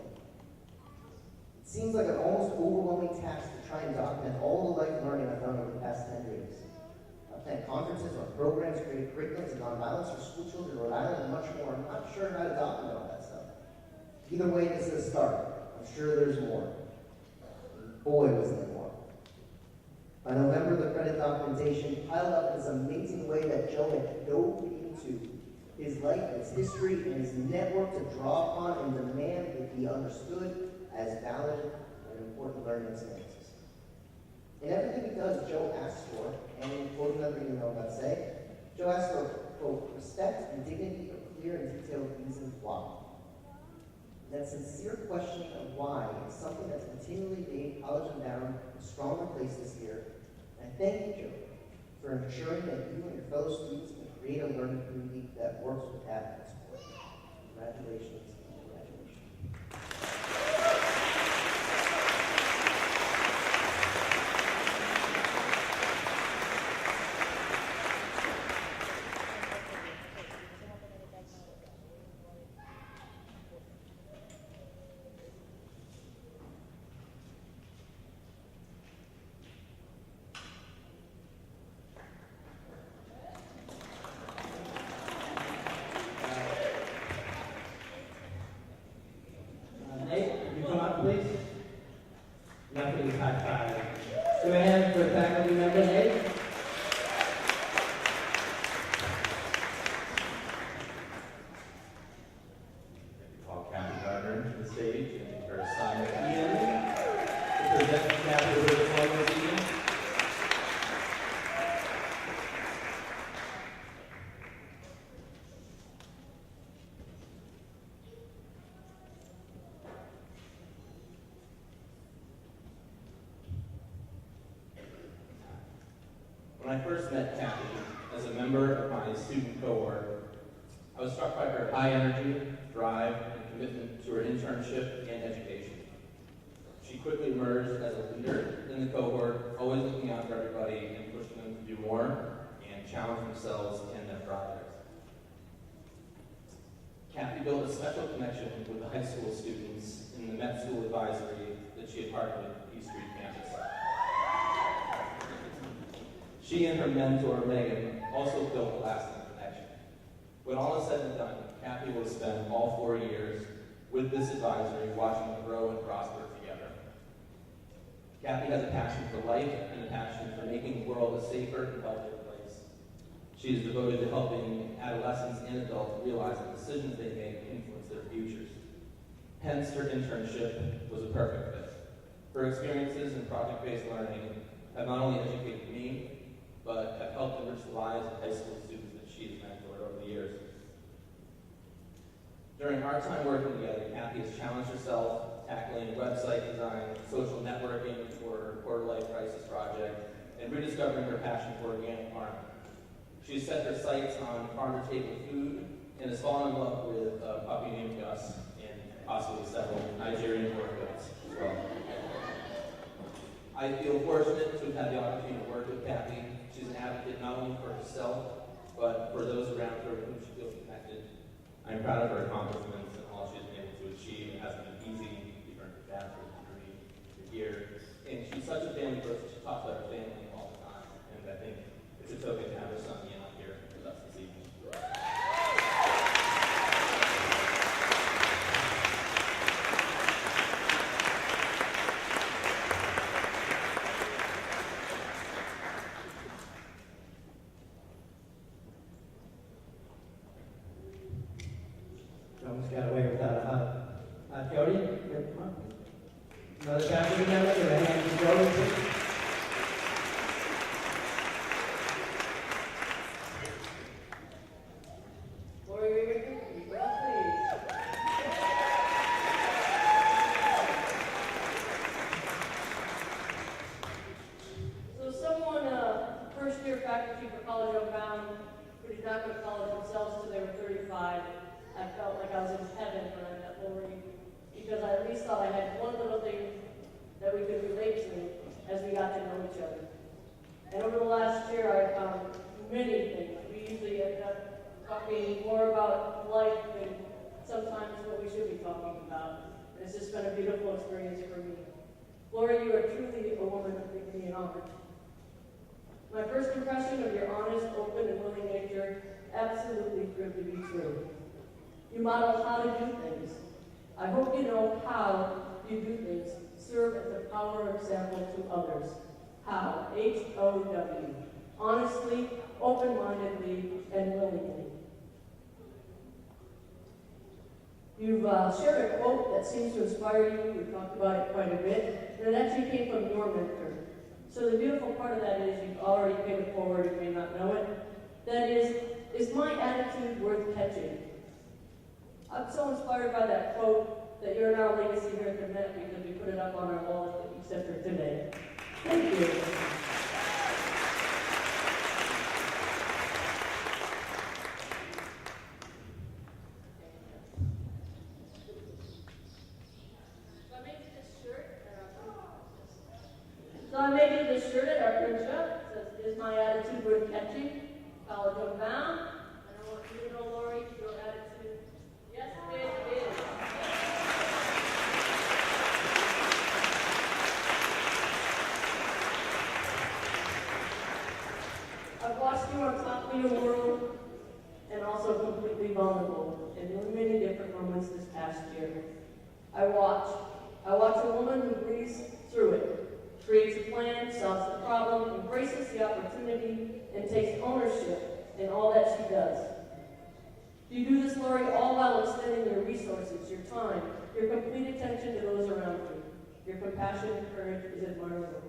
[SPEAKER 2] "It seems like an almost overwhelming task to try and document all the life learning I've done over the past 10 years. I've attended conferences on programs, created curriculums, and nonviolence for school children in Rhode Island, and much more. I'm not sure how to document all that stuff. Either way, this is a start. I'm sure there's more." Boy, was there more. By November, the credit documentation piled up in this amazing way that Joe had no reading to. His life, his history, and his network to draw upon and demand it be understood as valid and important learning experiences. In everything he does, Joe asks for, and in quoting another email, let's say, Joe asks for, quote, "respect and dignity of clear and detailed reasons why." That sincere questioning of why is something that's continually made College Unbound a stronger place this year. And I thank you, Joe, for ensuring that you and your fellow students can create a learning community that works with that and support. Congratulations. Congratulations.
[SPEAKER 1] Nate, would you come up, please? Nothing high five. Give a hand for faculty member Nate.
[SPEAKER 9] Call Kathy Gardner to the stage and her son Ian to present Kathy with the diploma this evening. When I first met Kathy as a member of my student cohort, I was struck by her high energy, drive, and commitment to her internship and education. She quickly emerged as a leader in the cohort, always looking out for everybody and pushing them to do more and challenge themselves and their projects. Kathy built a special connection with the high school students in the Met School advisory that she had partnered with the East Street campus. She and her mentor, Megan, also built a lasting connection. When all is said and done, Kathy will spend all 4 years with this advisory, watching them grow and prosper together. Kathy has a passion for life and a passion for making the world a safer and healthier place. She is devoted to helping adolescents and adults realize the decisions they make influence their futures. Hence, her internship was a perfect fit. Her experiences in project-based learning have not only educated me, but have helped enrich the lives of high school students that she has mentored over the years. During our time working together, Kathy has challenged herself, tackling website design, social networking for her quarter-life crisis project, and rediscovering her passion for organic farming. She has set her sights on farm-to-table food and has fallen in love with a puppy named Gus and possibly several Nigerian pork goats as well. I feel fortunate to have had the opportunity to work with Kathy. She's an advocate not only for herself, but for those around her with whom she feels connected. I'm proud of her accomplishments and all she's been able to achieve. It hasn't been easy. We've earned her bachelor's degree here. And she's such a family person. She talks about her family all the time. And I think it's a token to have her son Ian out here with us this evening.
[SPEAKER 10] to know each other. And over the last year, I found many things. We usually end up talking more about life than sometimes what we should be talking about. And it's just been a beautiful experience for me. Lori, you are truly a woman of dignity and honor. My first impression of your honest, open, and willing nature absolutely proved to be true. You model how to do things. I hope you know how you do things. Serve as a power example to others. How? H-O-W. Honestly, open-mindedly, and willingly. You've shared a quote that seems to inspire you. We've talked about it quite a bit. And it actually came from your mentor. So the beautiful part of that is you've already paid it forward, you may not know it. That is my attitude worth catching? I'm so inspired by that quote that you're in our legacy here at the Met because we put it up on our wall except for today. Thank you. So I made you this shirt at our print shop. It says, "Is my attitude worth catching?" College Unbound. And I want you to know, Lori, your attitude, yes, it is. I've watched you on top of your world and also completely vulnerable in many different moments this past year. I watch a woman who breathes through it, creates a plan, solves the problem, embraces the opportunity, and takes ownership in all that she does. You do this, Lori, all while extending your resources, your time, your complete attention to those around you. Your compassion and courage is admirable.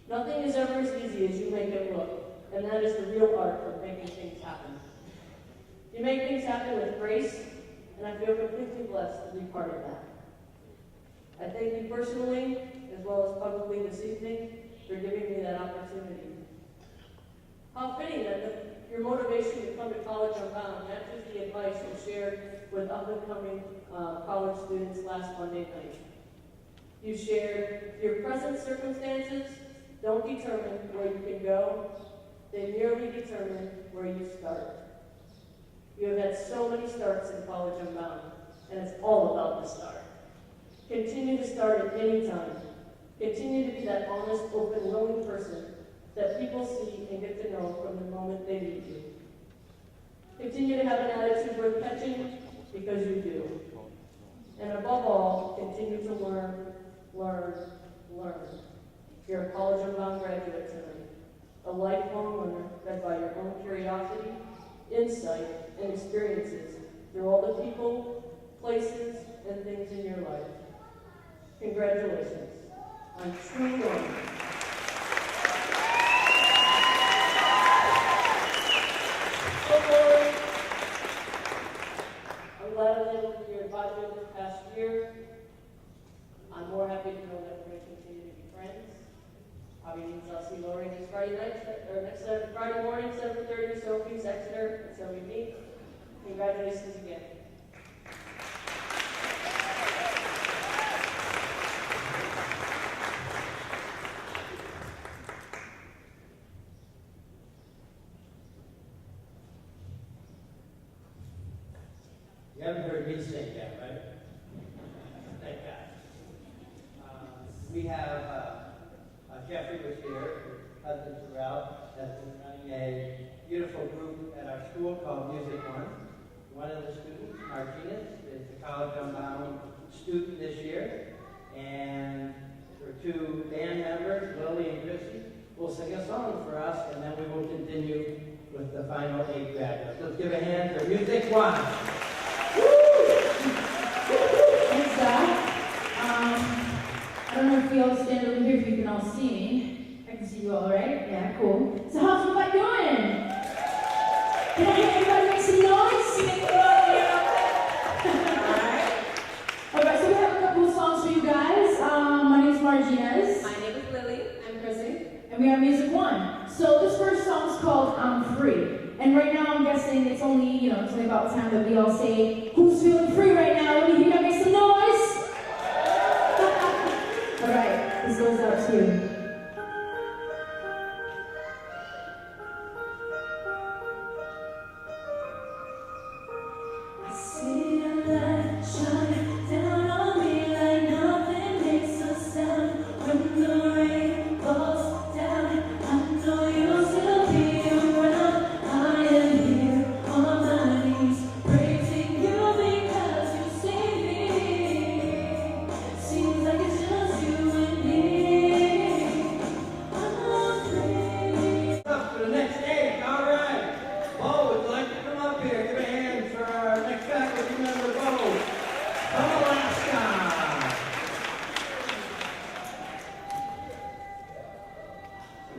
[SPEAKER 10] Nothing is ever as easy as you make it look, and that is the real art of making things happen. You make things happen with grace, and I feel completely blessed to be part of that. I thank you personally, as well as publicly this evening, for giving me that opportunity. How fitting that your motivation to come to College Unbound matches the advice you shared with up-and-coming college students last Monday night. You shared your present circumstances don't determine where you can go, they merely determine where you start. You have had so many starts in College Unbound, and it's all about the start. Continue to start at any time. Continue to be that honest, open, willing person that people see and get to know from the moment they meet you. Continue to have an attitude worth catching because you do. And above all, continue to learn, learn, learn. You're a College Unbound graduate tonight, a lifelong learner fed by your own curiosity, insight, and experiences through all the people, places, and things in your life. Congratulations. I'm truly honored. So, Lori, I'm glad I was able to be your advisor this past year. I'm more happy to know that we're going to continue to be friends. Probably means I'll see Lori next Friday night, or next Friday morning, 7:30, Sophie's, Exeter, until we meet. Congratulations again.
[SPEAKER 1] You haven't heard me sing yet, right? Thank God. We have Jeffrey was here, husband Terrell, has been running a beautiful group at our school called Music One. One of the students, Martinez, is a College Unbound student this year. And for two band members, Lily and Chrissy, will sing a song for us, and then we will continue with the final 8 graduates. Let's give a hand for Music One.
[SPEAKER 5] Thanks, Doc. I don't know if we all stand over here if you can all see me. I can see you all, right? Yeah, cool. So how's everybody doing? Can I hear everybody make some noise? Alright, so we have a couple of songs for you guys. My name is Martinez.
[SPEAKER 6] My name is Lily.
[SPEAKER 5] I'm Chrissy. And we are Music One. So this first song is called I'm Free. And right now I'm guessing it's only about time that we all say, who's feeling free right now? Let me hear you guys make some noise. All right, this goes out to you.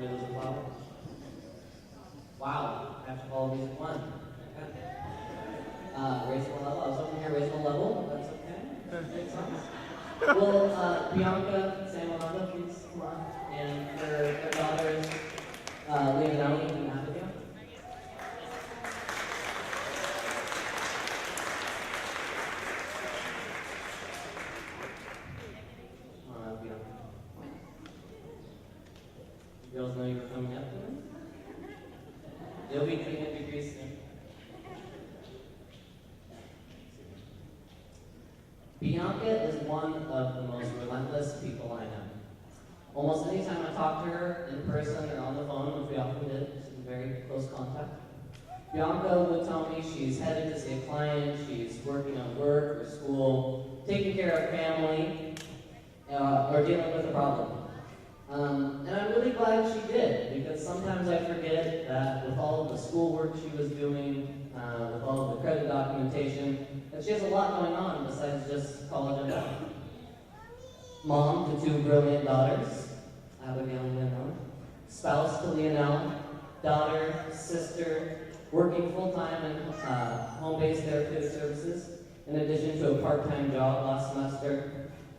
[SPEAKER 11] Somebody lose a flower? Wow, after all of music one. Raising the level. I was hoping to hear raising the level, but that's okay. Great songs. Will Bianca, Samuelada, please come on, and her daughters, Leonelli and Abigail. Bianca. You girls know you were coming up to me? You'll be getting a degree soon. Bianca is one of the most relentless people I know. Almost any time I talk to her in person or on the phone, which we often did, she's in very close contact, Bianca would tell me she's headed to see a client, she's working on work or school, taking care of family, or dealing with a problem. And I'm really glad she did, because sometimes I forget that with all of the schoolwork she was doing, with all of the credit documentation, that she has a lot going on besides just college and work. Mom to two brilliant daughters, Abigail and Leonel, spouse to Leonel, daughter, sister, working full-time in home-based therapeutic services, in addition to a part-time job last semester,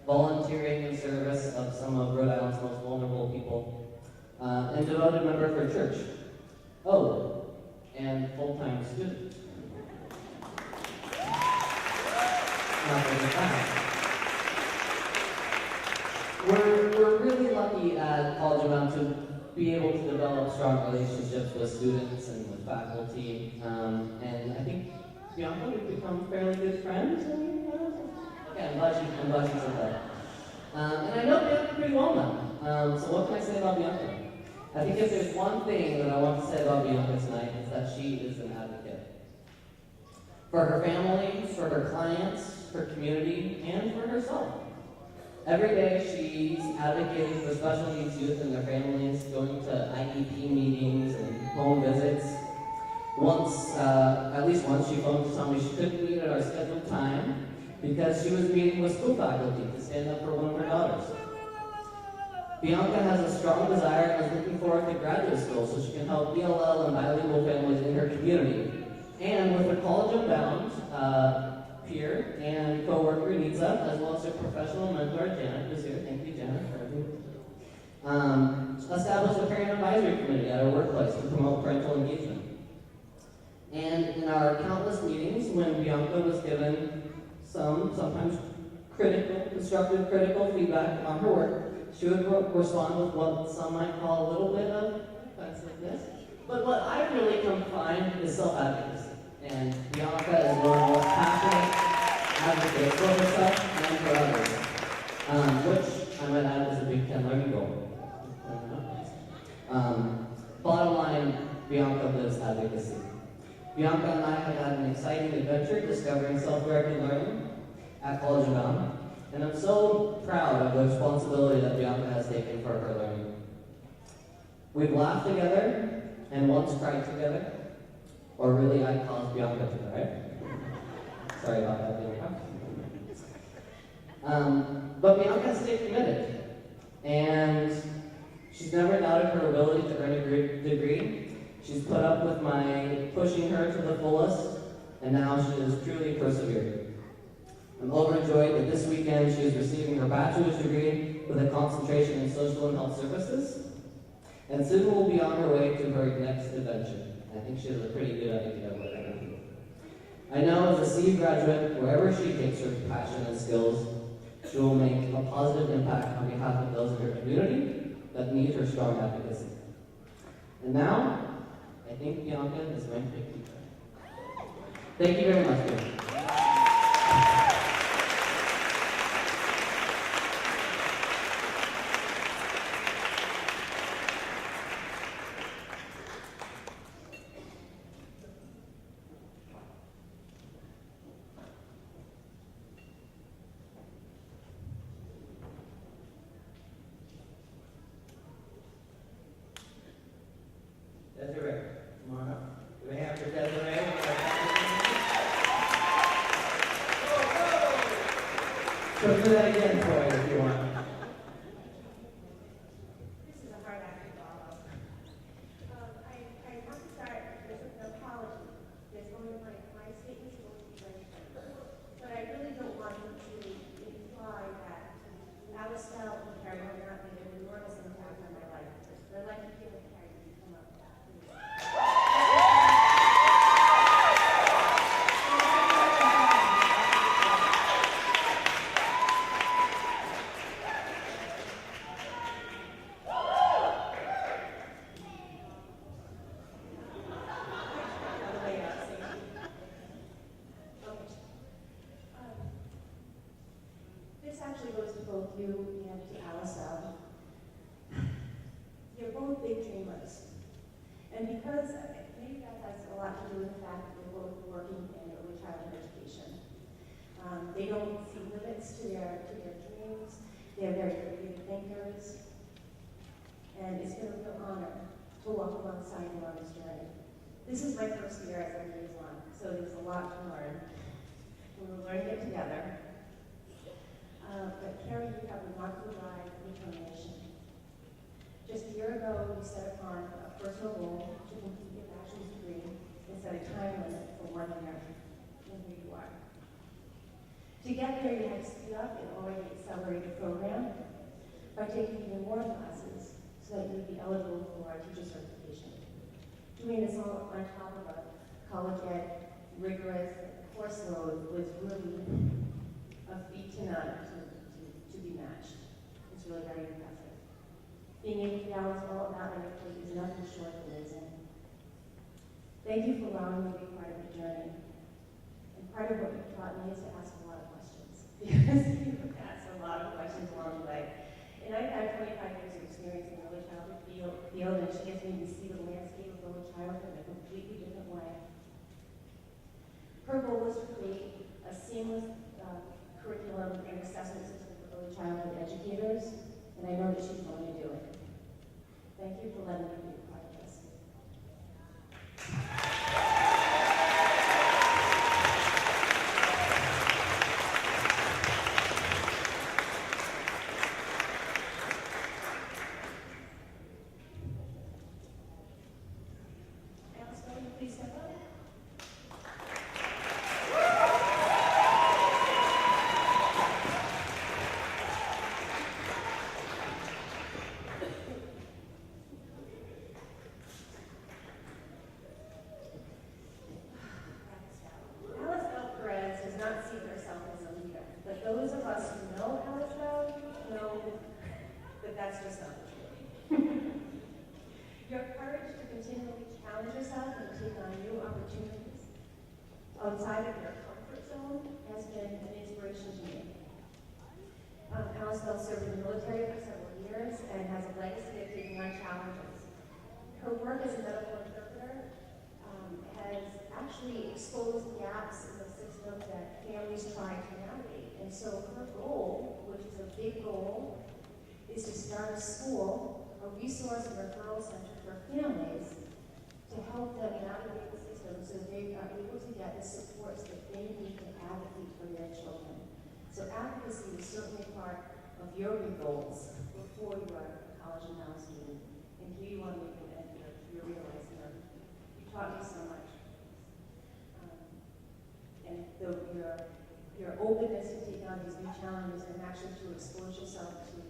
[SPEAKER 11] volunteering in service of some of Rhode Island's most vulnerable people, and devoted member of her church. Oh, and full-time student. Not very fast. We're really lucky at College Unbound to be able to develop strong relationships with students and with faculty, and I think Bianca, we've become fairly good friends. Okay, I'm glad you said that. And I know Bianca pretty well now. So what can I say about Bianca? I think if there's one thing that I want to say about Bianca tonight, it's that she is an advocate. For her family, for her clients, her community, and for herself. Every day she's advocating for special needs youth and their families, going to IEP meetings and home visits. At least once, she phoned to tell me she couldn't meet at our scheduled time because she was meeting with school faculty to stand up for one of her daughters. Bianca has a strong desire and is looking forward to graduate school so she can help ELL and bilingual families in her community. And with her College Unbound peer and co-worker Nitsa, as well as her professional mentor Janet, who's here, thank you Janet for everything, established a parent advisory committee at our workplace to promote parental engagement. And in our countless meetings, when Bianca was given sometimes constructive critical feedback on her work, she would respond with what some might call a little bit of offensiveness. But what I really come to find is self-advocacy. And Bianca is one of the most passionate advocates for herself and for others, which I might add is a Big Ten learning goal. Bottom line, Bianca lives advocacy. Bianca and I have had an exciting adventure discovering self-directed learning at College Unbound, and I'm so proud of the responsibility that Bianca has taken for her learning. We've laughed together and once cried together, or really I caused Bianca to cry. Sorry about that, Bianca. But Bianca has stayed committed, and she's never doubted her ability to earn a degree. She's put up with my pushing her to the fullest, and now she is truly persevering. I'm overjoyed that this weekend she is receiving her bachelor's degree with a concentration in social and health services, and soon will be on her way to her next adventure. I think she has a pretty good idea of what that means. I know as a CU graduate, wherever she takes her passion and skills, she will make a positive impact on behalf of those in her community that need her strong advocacy. And now, I think Bianca is going to take you. Thank you very much, Bianca. Desiree, come on up. Do we have your Desiree? So do that again for you if you want.
[SPEAKER 6] This is a hard act to follow.
[SPEAKER 12] actually goes to both you and to Alice. You're both big dreamers. And because maybe that has a lot to do with the fact that you're both working in early childhood education. They don't see limits to their dreams. They're very creative thinkers. And it's been a real honor to walk alongside you on this journey. This is my first year as a liaison, so there's a lot to learn. And we're learning it together. But Carrie, you have a remarkable drive and determination. Just a year ago, you set upon a personal goal to complete your bachelor's degree and set a time limit for 1 year. And here you are. To get there, you had to speed up an already accelerated program by taking even more classes so that you would be eligible for a teacher certification. Doing this all on top of a college ed rigorous course load was really a feat to be matched. It's really very impressive. Being 80 hours all about on your plate is nothing short of amazing. Thank you for allowing me to be part of the journey. And part of what you've taught me is to ask a lot of questions. Because you've asked a lot of questions along the way. And I've had 25 years of experience in the early childhood field, and she gets me to see the landscape of early childhood in a completely different way. Her goal was to create a seamless curriculum and assessment system for early childhood educators, and I know that she's going to do it. Thank you for letting me be a part of this. Alice, will you please step up? Alice Bell Perez does not see herself as a leader, but those of us who know Alice Bell know that that's just not the truth. Your courage to continually challenge yourself and take on new opportunities outside of your comfort zone has been an inspiration to me. Alice Bell served in the military for several years and has a legacy of taking on challenges. Her work as a medical interpreter has actually exposed gaps in the system that families try to navigate. And so her goal, which is a big goal, is to start a school, a resource and referral center for families to help them navigate the system so they are able to get the supports that they need to advocate for their children. So advocacy is certainly part of your goals before you are a college and now student. And here you are making it, you're realizing that. You taught me so much. And your openness to take on these new challenges and actually to expose yourself to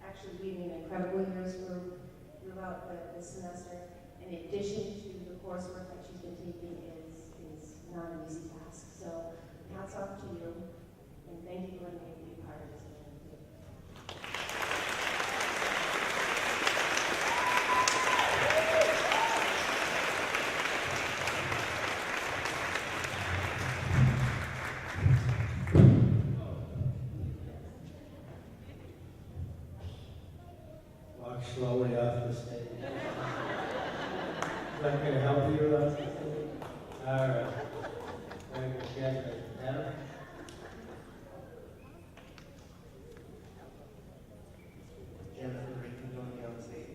[SPEAKER 12] actually leading an incredible years throughout the semester, in addition to the coursework that she's been taking, is not an easy task. So hats off to you, and thank you for letting me be part of this journey too.
[SPEAKER 1] Walk slowly off the stage. Is that going to help you off the stage? All right. Very good. Yes, Adam?
[SPEAKER 2] Jennifer, you can join me on stage.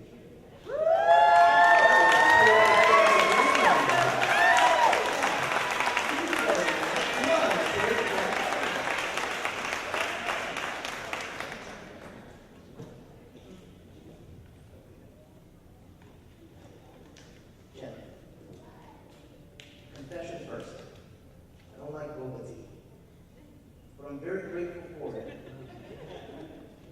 [SPEAKER 2] Jen, confession first. I don't like boba tea, but I'm very grateful for it.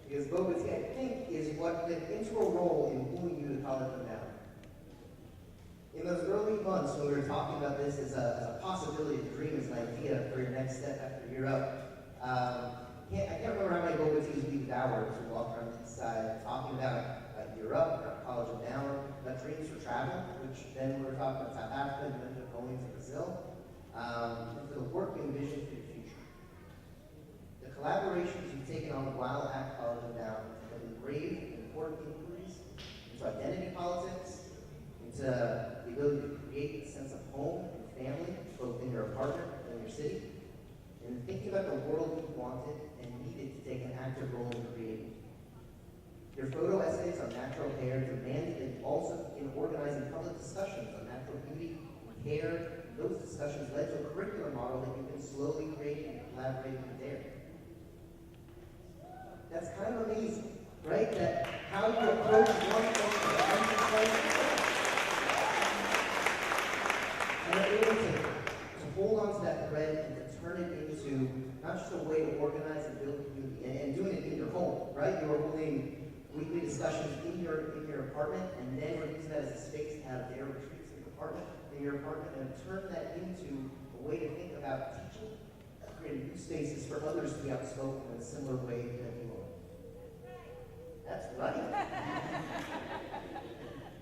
[SPEAKER 2] Because boba tea, I think, is what played an integral role in wooing you to college Unbound. In those early months when we were talking about this as a possibility, a dream, as an idea for your next step after you're up, I can't remember how many boba teas we devoured as we walked around inside talking about Europe, about college Unbound, about dreams for travel, which then we were talking about South Africa and ended up going to Brazil, and for the work we envision for your future. The collaborations you've taken on while at College Unbound have been brave and important inquiries into identity politics, into the ability to create a sense of home and family, both in your apartment and in your city, and thinking about the world you wanted and needed to take an active role in creating. Your photo essays on natural hair demanded that you also begin organizing public discussions on natural beauty and hair. Those discussions led to a curriculum model that you've been slowly creating and collaborating with there. That's kind of amazing, right? That how you approach one thing to and are able to hold on to that thread and to turn it into not just a way to organize and build community, and doing it in your home, right? You're holding weekly discussions in your apartment, and then we're using that as a space to have their retreats in your apartment, and turn that into a way to think about teaching, creating new spaces for others to be outspoken in a similar way that you are. That's right.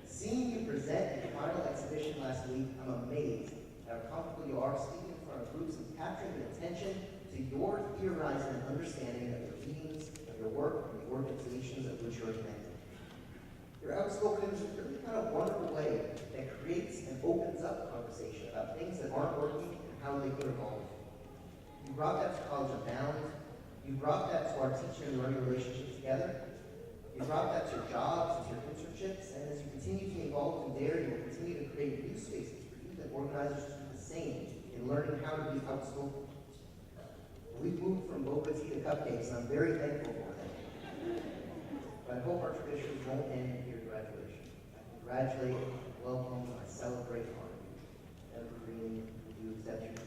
[SPEAKER 2] Seeing you present at your final exhibition last week, I'm amazed at how comfortable you are speaking in front of groups and capturing the attention to your theorizing and understanding of the themes of your work and the organizations of which you're connected. Your outspoken is a really kind of wonderful way that creates and opens up conversation about things that aren't working and how they could evolve. You brought that to College Unbound. You brought that to our teacher and learning relationship together. You brought that to your jobs, to your internships, and as you continue to evolve from there, you will continue to create new spaces for youth and organizers to do the same in learning how to be outspoken. We've moved from boba tea to cupcakes, and I'm very thankful for that. But I hope our traditions won't end at your graduation. I congratulate, welcome, I celebrate on you. Evergreen, you accept your home.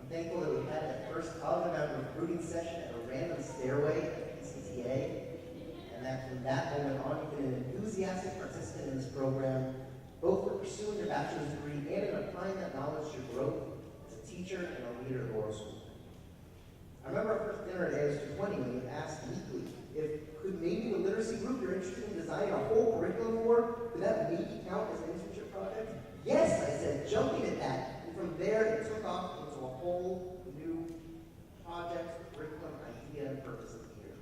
[SPEAKER 2] Thankful that we had that first College Unbound recruiting session at a random stairway at PCTA, and that from that moment on, you've been an enthusiastic participant in this program, both for pursuing your bachelor's degree and in applying that knowledge to your growth as a teacher and a leader at oral school. I remember our first dinner at AS220 when you asked meekly if could maybe the literacy group you're interested in designing a whole curriculum for, could that maybe count as an internship project? Yes, I said, jumping at that. And from there, it took off into a whole new project, curriculum, idea, and purpose of the year.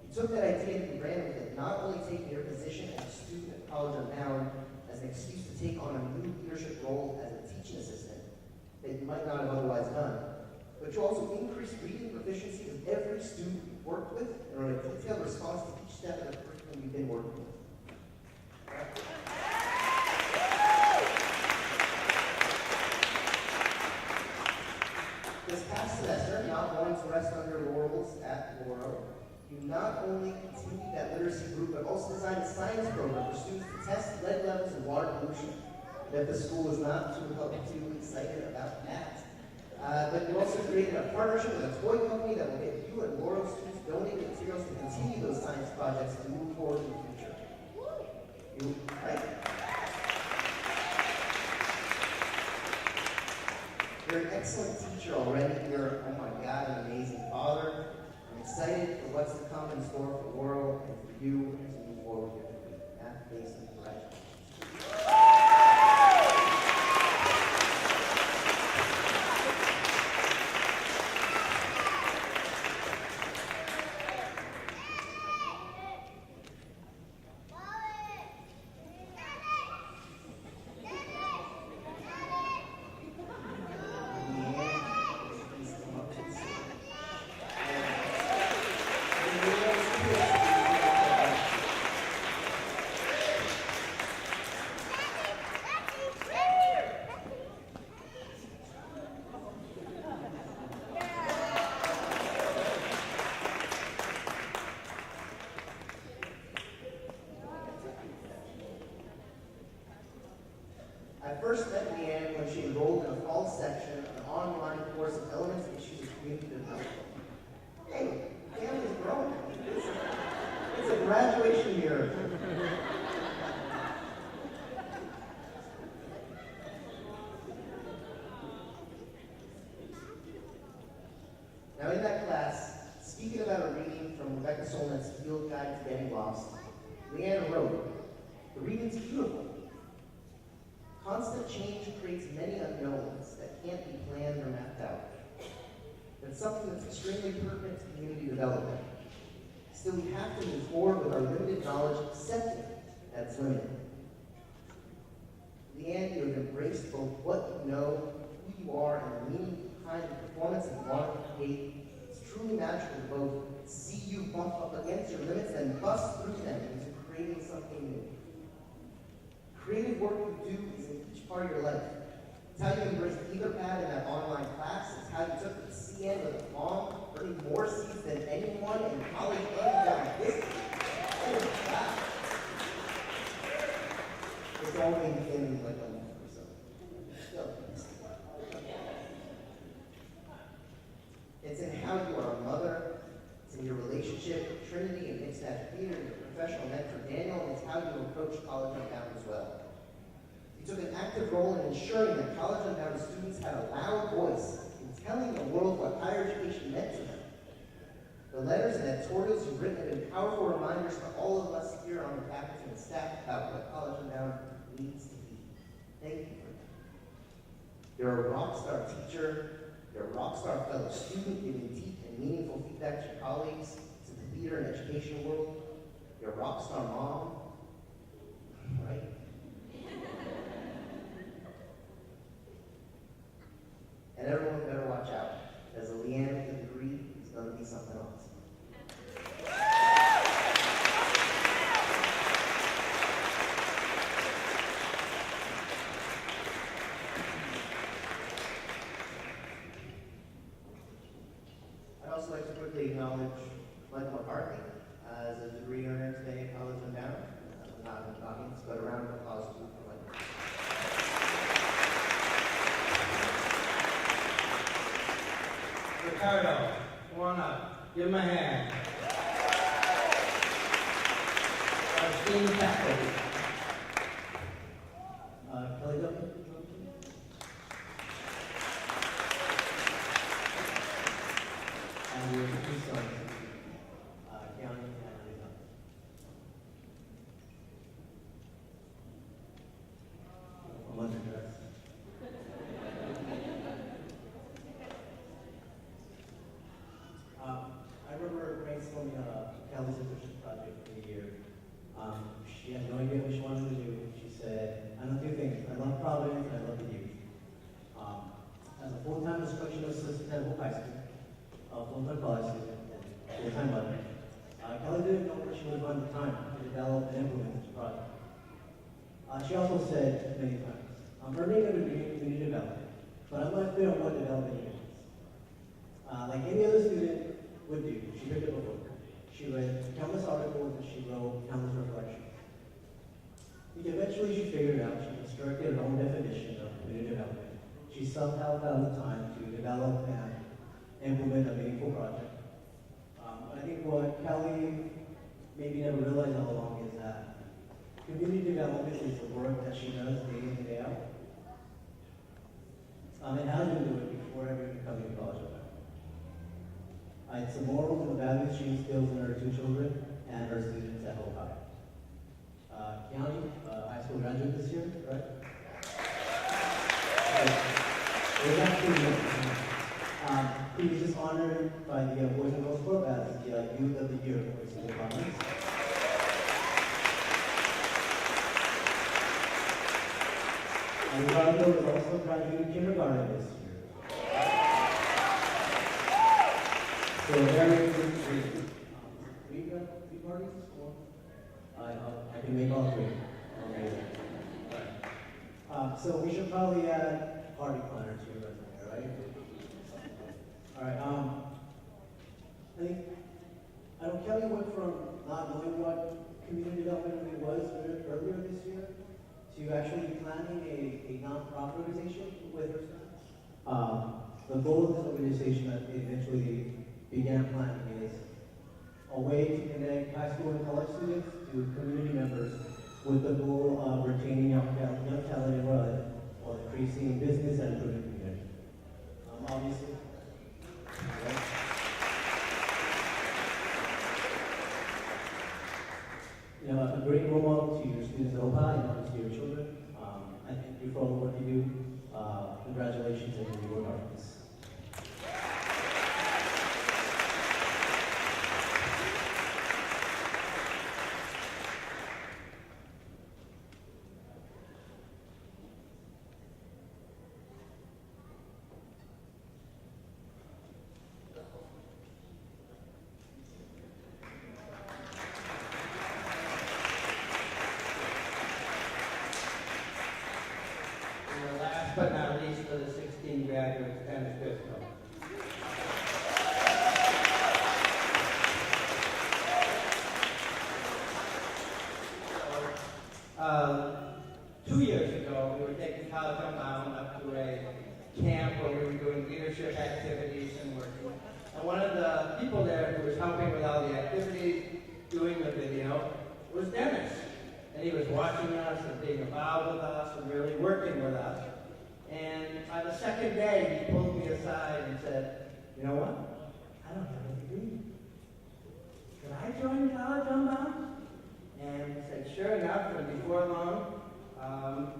[SPEAKER 2] You took that idea and you ran with it, not only taking your position as a student at College Unbound as an excuse to take on a new leadership role as a teaching assistant that you might not have otherwise done, but you also increased reading proficiency of every student you've worked with and wrote a detailed response to each step of the curriculum you've been working with. This past semester, not wanting to rest on your laurels at Laurel, you not only continued that literacy group, but also designed a science program for students to test lead levels in water pollution. That the school was not too excited about that. But you also created a partnership with a toy company that will get you and Laurel students donated materials to continue those science projects and move forward in the future. Right? You're an excellent teacher already. You're, oh my God, an amazing father. I'm excited for what's to come in store for Laurel and for you as you move forward with your career. Matt, Mason, congratulations. I first met Leanne when she enrolled in a fall section of an online course explore some elements and issues of community development. Hey, the family's growing. It's a graduation year. Now in that class, speaking about a reading from Rebecca Solnit's Field Guide to Getting Lost, Leanne wrote, "The reading's beautiful. Constant change creates many unknowns that can't be planned or mapped out. That's something that's extremely pertinent to community development. Still, we have to move forward with our limited knowledge, accepting that it's limited. Leanne, you have embraced both what you know, who you are, and the meaning behind the performance that you want to create. It's truly magical to both see you bump up against your limits and bust through them into creating something new. Creative work you do is in each part of your life. It's how you embraced Etherpad in that online class. It's how you took the CN with a palm, earning more seats than anyone in college and down history. Oh, wow. It's all made in like a month or so. Still. It's in how you are a mother. It's in your relationship with Trinity and Mixed Match Theater, your professional mentor Daniel, and it's how you approach College Unbound as well. You took an active role in ensuring that College Unbound students had a loud voice in telling the world what higher education meant to them. The letters and editorials you've written have been powerful reminders to all of us here on the faculty and staff about what College Unbound needs to be. Thank you for that. You're a rock star teacher. You're a rock star fellow student, giving deep and meaningful feedback to your colleagues, to the theater and education world. You're a rock star mom, right? And everyone better watch out, because a Leanne with a degree is going to be something else. I'd also like to quickly acknowledge Michael McCarthy as a degree earner today at College Unbound. Not in the audience, but a round of applause for Michael.
[SPEAKER 1] Ricardo, come on up. Give him a hand. Our esteemed faculty.
[SPEAKER 13] Kelly Duffy. And your two sons, Keanu and Lisa. I'm underdressed. I remember brainstorming Kelly's internship project for the year. She had no idea what she wanted to do. She said, I know two things. I love Providence and I love the youth. As a full-time instructional assistant at Hope High School, a full-time college student, and full-time mother, Kelly didn't know where she would find the time to develop and implement this project. She also said many times, I'm earning a degree in community development, but I'm not clear on what development means. Like any other student would do, she picked up a book. She read countless articles and she wrote countless reflections. Eventually she figured out she constructed her own definition of community development. She somehow found the time to develop and implement a meaningful project. I think what Kelly maybe never realized all along is that community development is the work that she does day in and day out. And has been doing before ever becoming a college student. It's the morals and the values she instills in her two children and her students at Hope High. Keanu, high school graduate this year, right? It was actually he was just honored by the Boys and Girls Club as the Youth of the Year for his school conference. And Ricardo was also graduating kindergarten this year. So very good reason. Three parties this school. I can make all three. Okay. So we should probably add party planner to your resume, right? All right. I know Kelly went from not knowing what community development really was earlier this year to actually planning a non-profit organization with her students. The goal of this organization that they eventually began planning is a way to connect high school and college students to community members with the goal of retaining young talent in Raleigh while increasing business and improving community. Obviously, you know, a great role model to your students at OPA and obviously your children. I thank you for all the work you do. Congratulations and you work hard for this.
[SPEAKER 1] And last but not least, for the 16 graduates, Dennis Biscoe. So, 2 years ago, we were taking College Unbound up to a camp where we were doing leadership activities and working. And one of the people there who was helping with all the activities, doing the video, was Dennis. And he was watching us and being involved with us and really working with us. And by the second day, he pulled me aside and said, you know what? I don't have a degree. Could I join College Unbound? And we said, sure enough, and before long,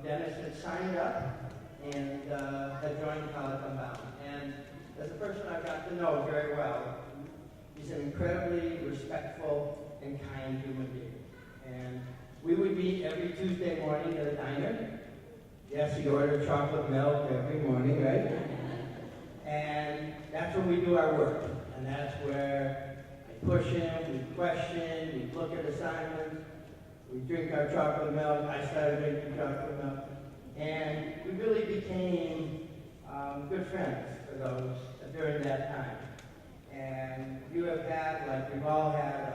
[SPEAKER 1] Dennis had signed up and had joined College Unbound. And as a person I've got to know very well, he's an incredibly respectful and kind human being. And we would meet every Tuesday morning at a diner. Yes, he ordered chocolate milk every morning, right? And that's where we do our work. And that's where I push him, we question, we look at assignments, we drink our chocolate milk. I started drinking chocolate milk. And we really became good friends for those during that time. And you have had, like we've all had,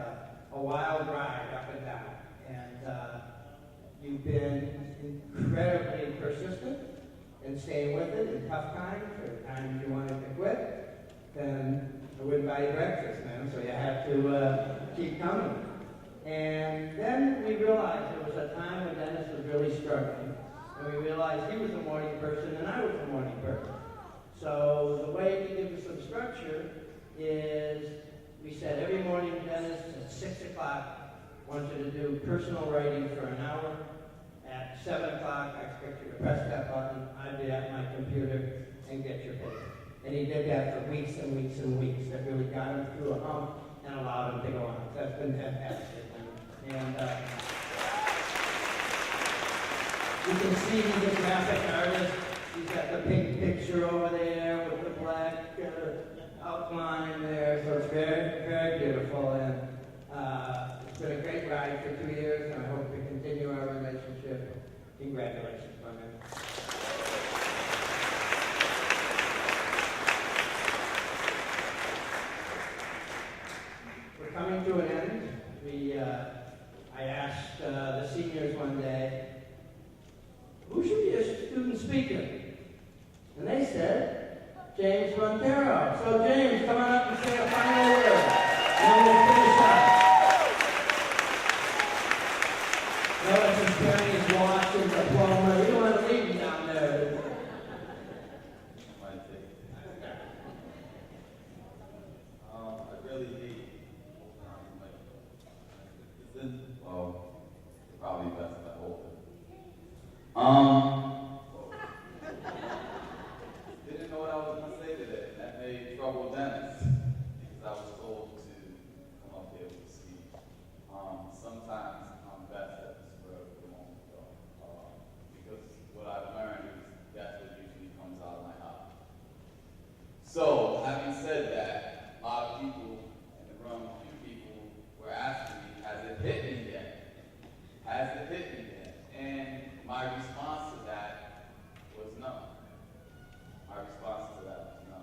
[SPEAKER 1] a wild ride up and down. And you've been incredibly persistent in staying with it in tough times or times you wanted to quit. Then I wouldn't buy you breakfast, man, so you have to keep coming. And then we realized there was a time when Dennis was really struggling. And we realized he was a morning person and I was a morning person. So the way to give us some structure is we said every morning, Dennis, at 6 o'clock, I want you to do personal writing for an hour. At 7 o'clock, I expect you to press that button. I'd be at my computer and get your paper. And he did that for weeks and weeks and weeks. That really got him through a hump and allowed him to go on. That's been fantastic. And you can see he's a graphic artist. He's got the pink picture over there with the black outline there. So it's very, very beautiful. And it's been a great ride for 2 years, and I hope we continue our relationship. Congratulations, my man. We're coming to an end. I asked the seniors one day, who should be a student speaker? And they said, James Montero. So James, come on up and say a final word. And then we'll finish up. Notice he's carrying his watch and diploma. You don't want to leave him down there.
[SPEAKER 14] I really hate, well, it's probably best if I hold it. Didn't know what I was going to say today. That made trouble Dennis, because I was told to come up here with a speech. Sometimes I'm best at the spur of the moment, though, because what I've learned is that's what usually comes out of my heart. So, having said that, a lot of people in the room, a few people were asking me, has it hit me yet? Has it hit me yet? And my response to that was no. My response to that was no.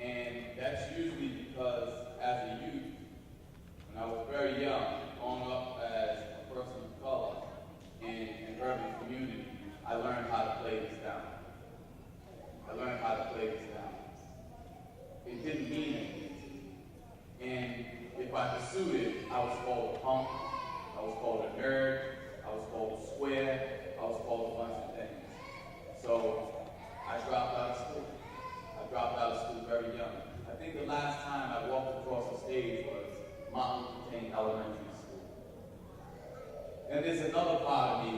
[SPEAKER 14] And that's usually because as a youth, when I was very young, growing up as a person of color in an urban community, I learned how to play this down. I learned how to play this down. And there's another part of me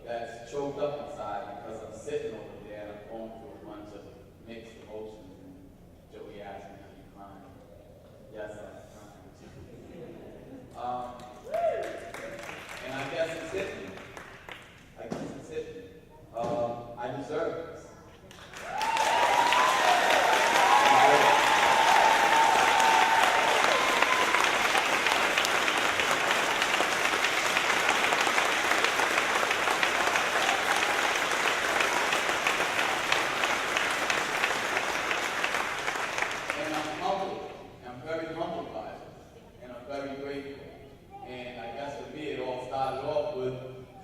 [SPEAKER 14] that's choked up inside because I'm sitting over there and I'm going through a bunch of mixed emotions. And Joey asked me, "Are you crying?" Yes, I'm crying. And I guess it's hitting me. I deserve this. And I'm humbled. I'm very humbled by it. And I'm very grateful. And I guess for me, it all started off with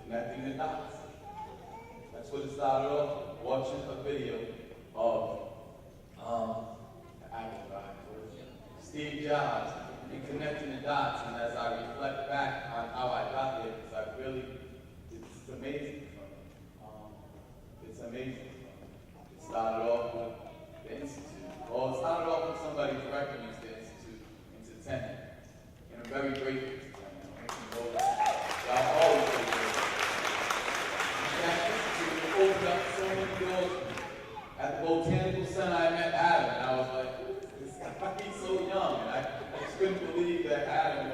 [SPEAKER 14] connecting the dots. That's what it started off with, watching a video of Steve Jobs and connecting the dots. And as I reflect back on how I got there, because I really, it's amazing for me. It's amazing for me. It started off with the Institute. Well, it started off with somebody directing me to the Institute into tenure. And I'm very grateful to them. Y'all always been grateful. That Institute opened up so many doors for me. At the Botanical Center, I met Adam, and I was like, this guy, he's so young. And I just couldn't believe that Adam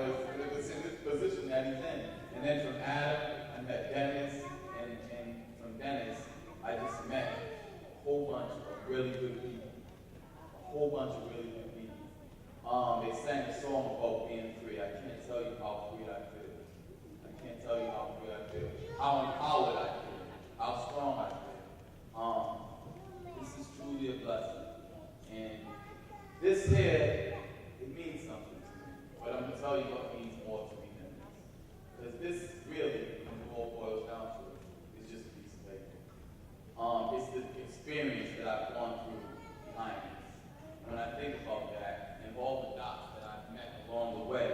[SPEAKER 14] was in this position that he's in. And then from Adam, I met Dennis, and from Dennis, I just met a whole bunch of really good people. A whole bunch of really good people. They sang a song about being free. I can't tell you how free I feel. I can't tell you how free I feel. How empowered I feel. How strong I feel. This is truly a blessing. And this here, it means something to me. But I'm going to tell you what means more to me than this. Because this really, when it all boils down to it, is just a piece of paper. It's the experience that I've gone through behind this. And when I think about that, and all the dots that I've met along the way,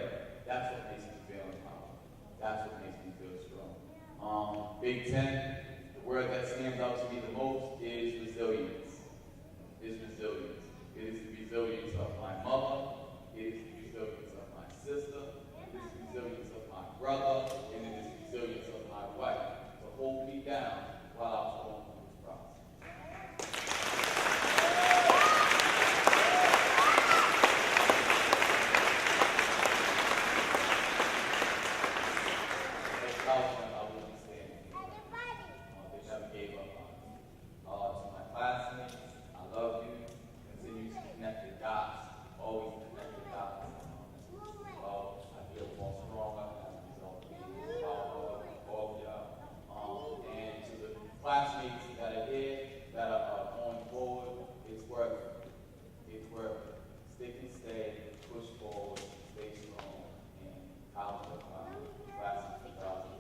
[SPEAKER 14] that's what makes me feel empowered. That's what makes me feel strong. Big Ten, the word that stands out to me the most is resilience. Is resilience. It is the resilience of my mother. It is the resilience of my sister. It is the resilience of my brother. And it is the resilience of my wife to hold me down while I was going through this process. I wouldn't say anything. They never gave up on me. To my classmates, I love you. Continue to connect the dots. Always connect the dots. I feel more stronger as a result of being powerful, all of y'all. And to the classmates that are here, that are going forward, it's worth it. It's worth it. Stick and stay, push forward, stay strong, and college of classes for college.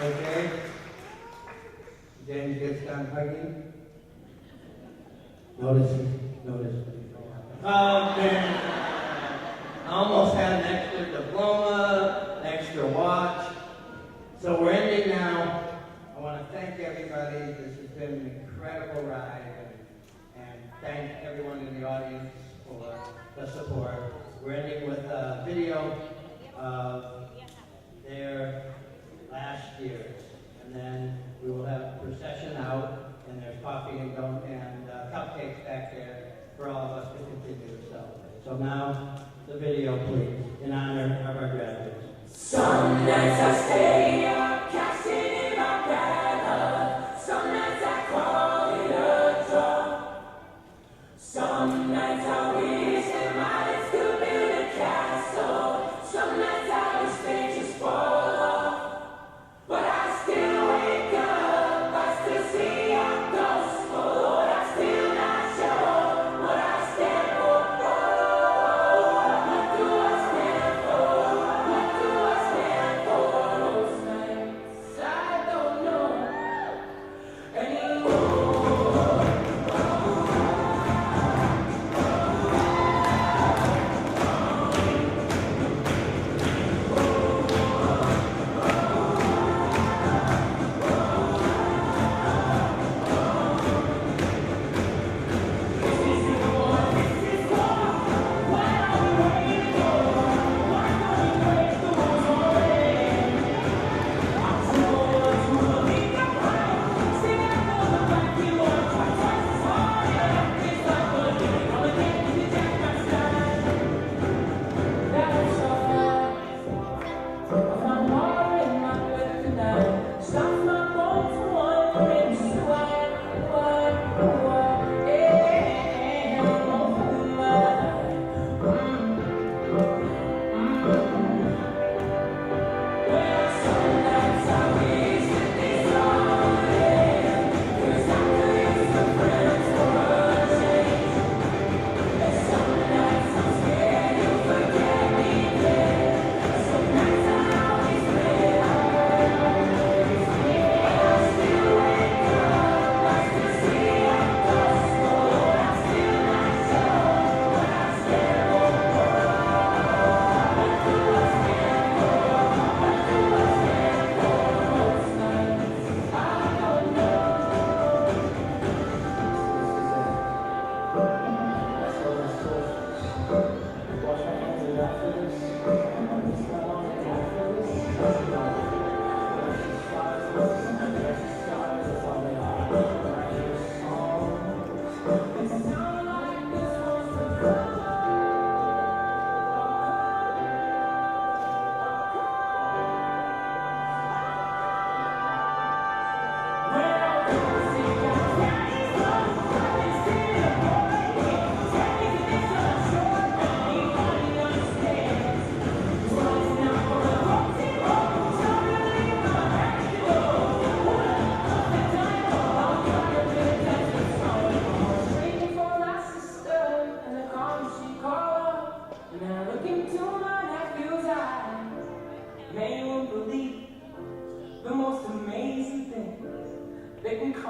[SPEAKER 1] Okay. James gets done hugging. Notice. Man. I almost had an extra diploma, extra watch. So we're ending now. I want to thank everybody. This has been an incredible ride. And thank everyone in the audience for the support. We're ending with a video of their last year's. And then we will have a procession out, and there's coffee and cupcakes back there for all of us to continue to celebrate. So now, the video, please, in honor of our graduates.
[SPEAKER 15] Some nights I stay up, casting in my ballad. Some nights I call it a draw. Some nights I wish that my lips could build a castle. Some nights I wish they just fall off. But I still wake up, I still see your ghost. Oh Lord, I'm still not sure what I stand for. What do I stand for?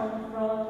[SPEAKER 15] come from.